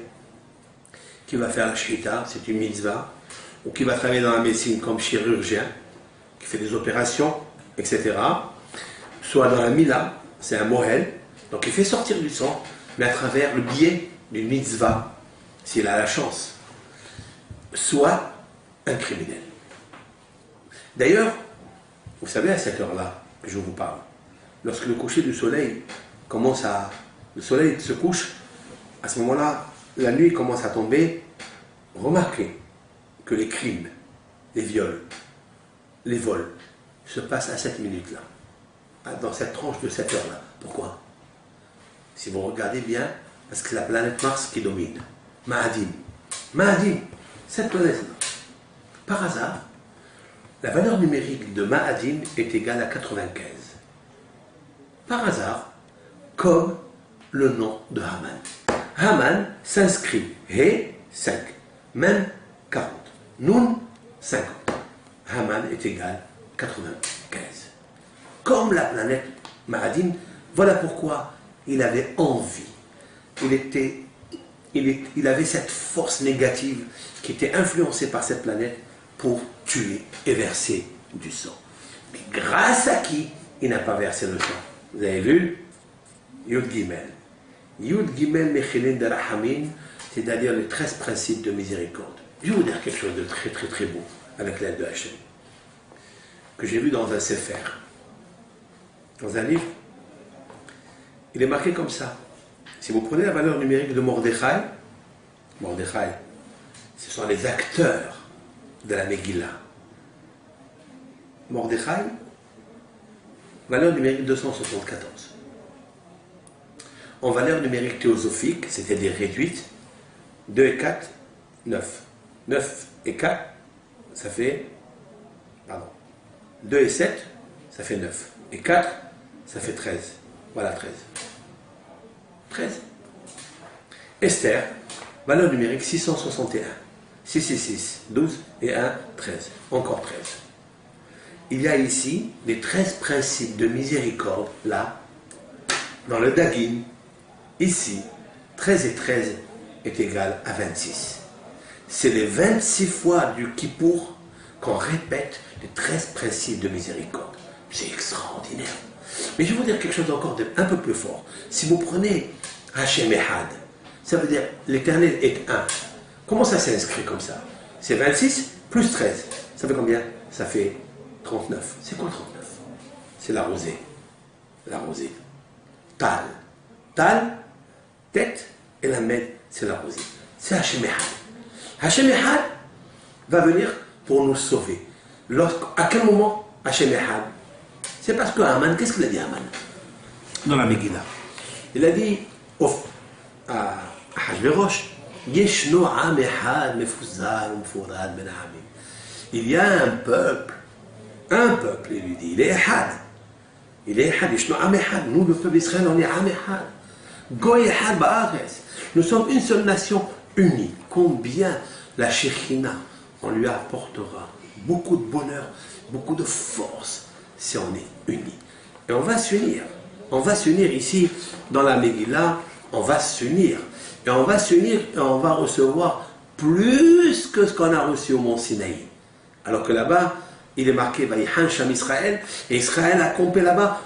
qui va faire la shita, c'est une mitzvah, ou qui va travailler dans la médecine comme chirurgien, qui fait des opérations, etc. Soit dans la mila, c'est un mohel, donc il fait sortir du sang, mais à travers le biais d'une mitzvah, s'il a la chance. Soit un criminel. D'ailleurs, vous savez à cette heure-là que je vous parle, lorsque le coucher du soleil commence à... Le soleil se couche, à ce moment-là, la nuit commence à tomber. Remarquez que les crimes, les viols, les vols se passent à cette minute-là, dans cette tranche de cette heure-là. Pourquoi? Si vous regardez bien, parce que c'est la planète Mars qui domine. Ma'adim. Ma'adim, cette planète-là. Par hasard, la valeur numérique de Ma'adim est égale à 95. Par hasard, comme le nom de Haman. Haman s'inscrit He 5, Mem 40, Nun 50. Haman est égal à 95. Comme la planète Ma'adim, voilà pourquoi il avait envie. Il avait cette force négative qui était influencée par cette planète pour tuer et verser du sang. Mais grâce à qui il n'a pas versé le sang? Vous avez vu? Yud Gimel. Yud Gimel Mechilin de Rahamin, c'est-à-dire les 13 principes de miséricorde. Je vais vous dire quelque chose de très très très beau avec l'aide de Hachem, que j'ai vu dans un sefer, dans un livre. Il est marqué comme ça. Si vous prenez la valeur numérique de Mordechai, Mordechai, ce sont les acteurs de la Megillah. Mordechai, valeur numérique 274. En valeur numérique théosophique, c'est-à-dire réduite, 2 et 4, 9. 9 et 4, ça fait... Pardon. 2 et 7, ça fait 9. Et 4, ça fait 13. Voilà 13. 13. Esther, valeur numérique 661. 6 et 6, 12 et 1, 13. Encore 13. Il y a ici les 13 principes de miséricorde, là, dans le Dagin. Ici, 13 et 13 est égal à 26. C'est les 26 fois du Kippour qu'on répète les 13 principes de miséricorde. C'est extraordinaire. Mais je vais vous dire quelque chose encore un peu plus fort. Si vous prenez Hachem Echad, ça veut dire l'éternel est un. Comment ça s'inscrit comme ça? C'est 26 plus 13. Ça fait combien? Ça fait 39. C'est quoi 39? C'est la rosée. La rosée. Tal. Tal, tête, et la med, c'est la rosée. C'est Hachem Echad. Hachem Echad va venir pour nous sauver. À quel moment Hachem Echad? C'est parce que Haman, qu'est-ce qu'il a dit Haman dans la Megillah? Il a dit à Hachvérosh, Yeshno Am Echad Mefuzar Mfurad Ben Hamim. Il y a un peuple, il lui dit, il est Echad. Il est Echad, Yeshno Am Echad. Nous, le peuple d'Israël, on est Am Echad. Goy Echad Ba'ares. Nous sommes une seule nation unie. Combien la Shekhina, on lui apportera beaucoup de bonheur, beaucoup de force, si on est unis. Et on va s'unir. On va s'unir ici, dans la Megillah, on va s'unir. Et on va s'unir et on va recevoir plus que ce qu'on a reçu au mont Sinaï. Alors que là-bas, il est marqué Vaïhan Sham Israël, et Israël a campé là-bas,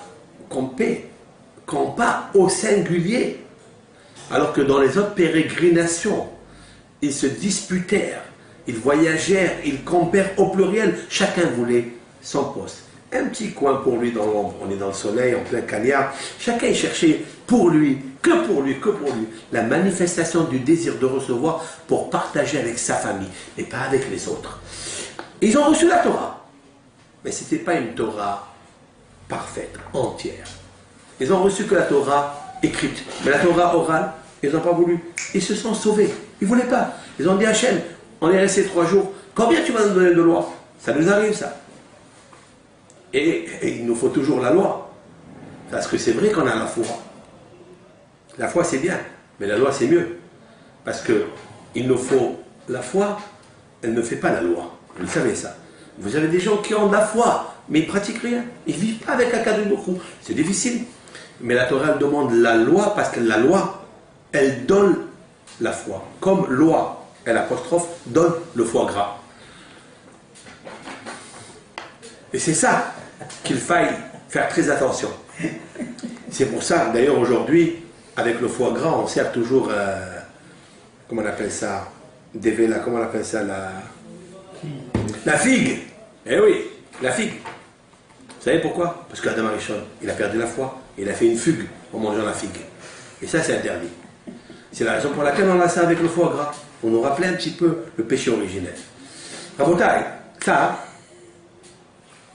campa au singulier. Alors que dans les autres pérégrinations, ils se disputèrent, ils voyagèrent, ils campèrent au pluriel, chacun voulait son poste. Un petit coin pour lui dans l'ombre, on est dans le soleil, en plein cagnard, chacun cherchait pour lui, la manifestation du désir de recevoir pour partager avec sa famille, mais pas avec les autres. Ils ont reçu la Torah, mais ce n'était pas une Torah parfaite, entière. Ils ont reçu que la Torah écrite, mais la Torah orale, ils n'ont pas voulu. Ils se sont sauvés, ils ne voulaient pas. Ils ont dit à Hachem, on est resté 3 jours, combien tu vas nous donner de loi? Ça nous arrive ça. Et il nous faut toujours la loi. Parce que c'est vrai qu'on a la foi. La foi c'est bien, mais la loi c'est mieux. Parce que il nous faut la foi, elle ne fait pas la loi. Vous savez ça. Vous avez des gens qui ont de la foi, mais ils ne pratiquent rien. Ils ne vivent pas avec Akadosh Baruch Hu. C'est difficile. Mais la Torah elle demande la loi parce que la loi, elle donne la foi. Comme loi, elle apostrophe, donne le foie gras. Et c'est ça qu'il faille faire très attention. C'est pour ça, d'ailleurs, aujourd'hui, avec le foie gras, on sert toujours, comment on appelle ça, comment on appelle ça, la figue. Eh oui, la figue. Vous savez pourquoi? Parce qu'Adam Arishon, il a perdu la foi, il a fait une fugue en mangeant la figue. Et ça, c'est interdit. C'est la raison pour laquelle on a ça avec le foie gras. On nous rappelait un petit peu le péché originel. Rabotai, ça,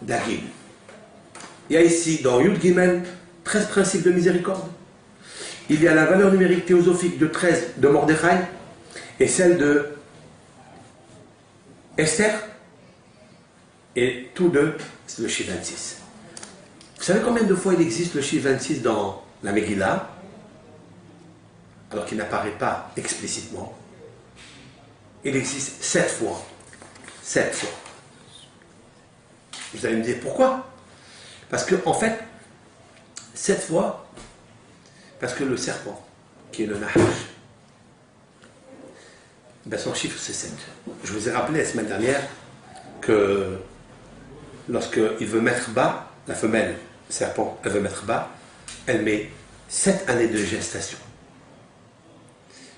Dagim. Il y a ici, dans Yud Gimel, 13 principes de miséricorde. Il y a la valeur numérique théosophique de 13 de Mordechai et celle de Esther, et tous deux, c'est le chiffre 26. Vous savez combien de fois il existe le chiffre 26 dans la Megillah, alors qu'il n'apparaît pas explicitement? Il existe 7 fois. 7 fois. Vous allez me dire pourquoi? Parce que, en fait, 7 fois, parce que le serpent, qui est le Nahash, ben son chiffre c'est 7. Je vous ai rappelé la semaine dernière que lorsqu'il veut mettre bas, la femelle serpent, elle veut mettre bas, elle met 7 années de gestation.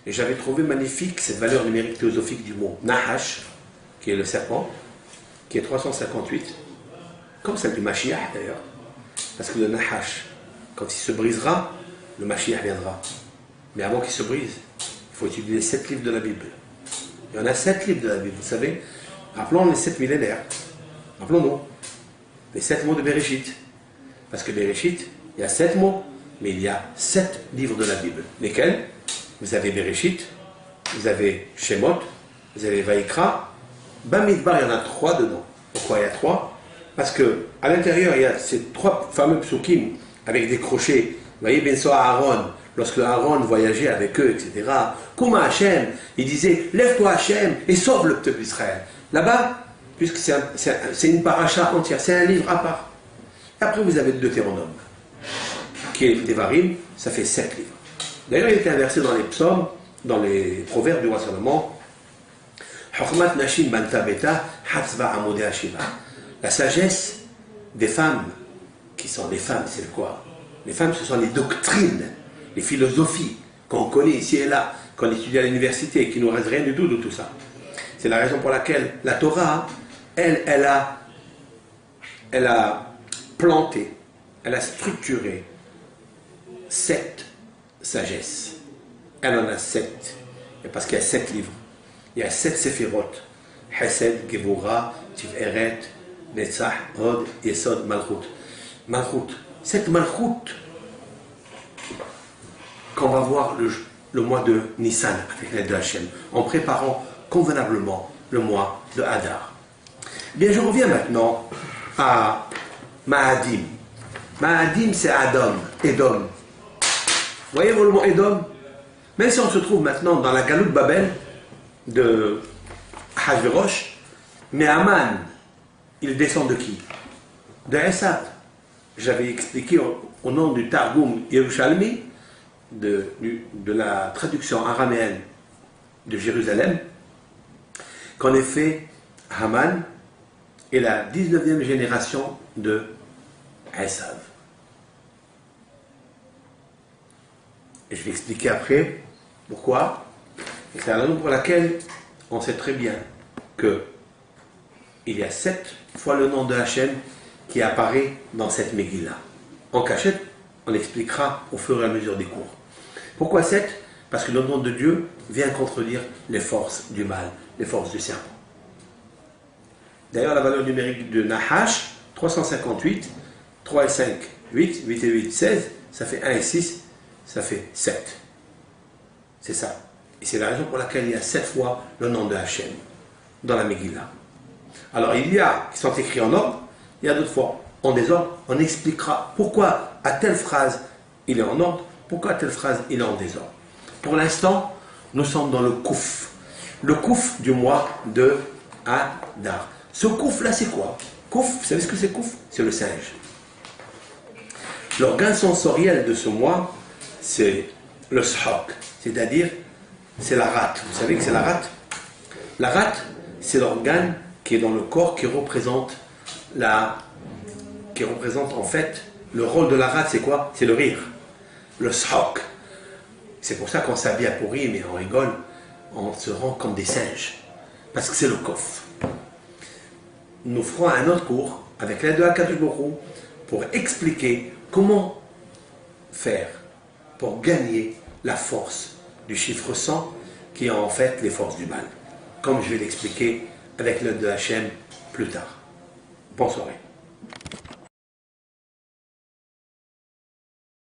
Et j'avais trouvé magnifique cette valeur numérique théosophique du mot Nahash, qui est le serpent, qui est 358, comme celle du Mashiach d'ailleurs. Parce que le Nahash, quand il se brisera, le Mashiach viendra. Mais avant qu'il se brise, il faut étudier les 7 livres de la Bible. Il y en a 7 livres de la Bible, vous savez. Rappelons les 7 millénaires. Rappelons-nous. Les 7 mots de Bereshit. Parce que Bereshit, il y a 7 mots, mais il y a 7 livres de la Bible. Lesquels? Vous avez Bereshit, vous avez Shemot, vous avez Vaïkra. Bamidbar, il y en a 3 dedans. Pourquoi il y a 3? Parce que à l'intérieur, il y a ces 3 fameux psukim avec des crochets. Vous voyez, Benso Aaron, lorsque Aaron voyageait avec eux, etc. Kouma Hachem, il disait, lève-toi Hachem et sauve le peuple d'Israël. Là-bas, puisque c'est une paracha entière, c'est un livre à part. Et après, vous avez le Deutéronome, qui est Devarim, ça fait 7 livres. D'ailleurs, il était inversé dans les psaumes, dans les proverbes du roi Salomon. La sagesse des femmes, qui sont les femmes, c'est quoi? Les femmes, ce sont les doctrines, les philosophies qu'on connaît ici et là, qu'on étudie à l'université, qui ne nous reste rien du tout de tout ça. C'est la raison pour laquelle la Torah, elle a planté, elle a structuré 7 sagesses. Elle en a 7. Et parce qu'il y a 7 livres. Il y a 7 séphirotes. Hesed, Gevura, Tiferet, Netzach, Hod, Yesod, Malchut. Malchut. Cette Malchut qu'on va voir le mois de Nissan avec l'aide de Hachem, en préparant convenablement le mois de Hadar. Bien, je reviens maintenant à Ma'adim. Ma'adim, c'est Adam, Edom. Voyez-vous le mot Edom? Même si on se trouve maintenant dans la galoute Babel de Hachvérosh, mais Aman, il descend de qui? De Esav. J'avais expliqué au nom du Targum Yerushalmi, de la traduction araméenne de Jérusalem, qu'en effet, Haman est la 19e génération de Esav. Et je vais expliquer après pourquoi. Et c'est la raison pour laquelle on sait très bien que il y a 7 fois le nom de Hachem qui apparaît dans cette Megillah. En cachette, on expliquera au fur et à mesure des cours. Pourquoi 7? Parce que le nom de Dieu vient contredire les forces du mal, les forces du serpent. D'ailleurs, la valeur numérique de Nahash, 358, 3 et 5, 8, 8 et 8, 16, ça fait 1 et 6, ça fait 7. C'est ça. Et c'est la raison pour laquelle il y a 7 fois le nom de Hachem dans la Megillah. Alors, il y a qui sont écrits en ordre, il y a d'autres fois en désordre. On expliquera pourquoi à telle phrase il est en ordre, pourquoi à telle phrase il est en désordre. Pour l'instant, nous sommes dans le kouf du mois de Adar. Ce kouf là, c'est quoi? Kouf, vous savez ce que c'est kouf? C'est le singe. L'organe sensoriel de ce mois, c'est le shok, c'est-à-dire c'est la rate. Vous savez que c'est la rate? La rate, c'est l'organe qui est dans le corps qui représente en fait le rôle de la rate, c'est quoi? C'est le rire, le shok. C'est pour ça qu'on s'habille à pourri, mais on rigole, on se rend comme des singes, parce que c'est le kouf. Nous ferons un autre cours avec l'aide de Akadosh Baruch Hu pour expliquer comment faire pour gagner la force du chiffre 100 qui est en fait les forces du mal, comme je vais l'expliquer avec l'aide de Hachem plus tard. Bonne soirée.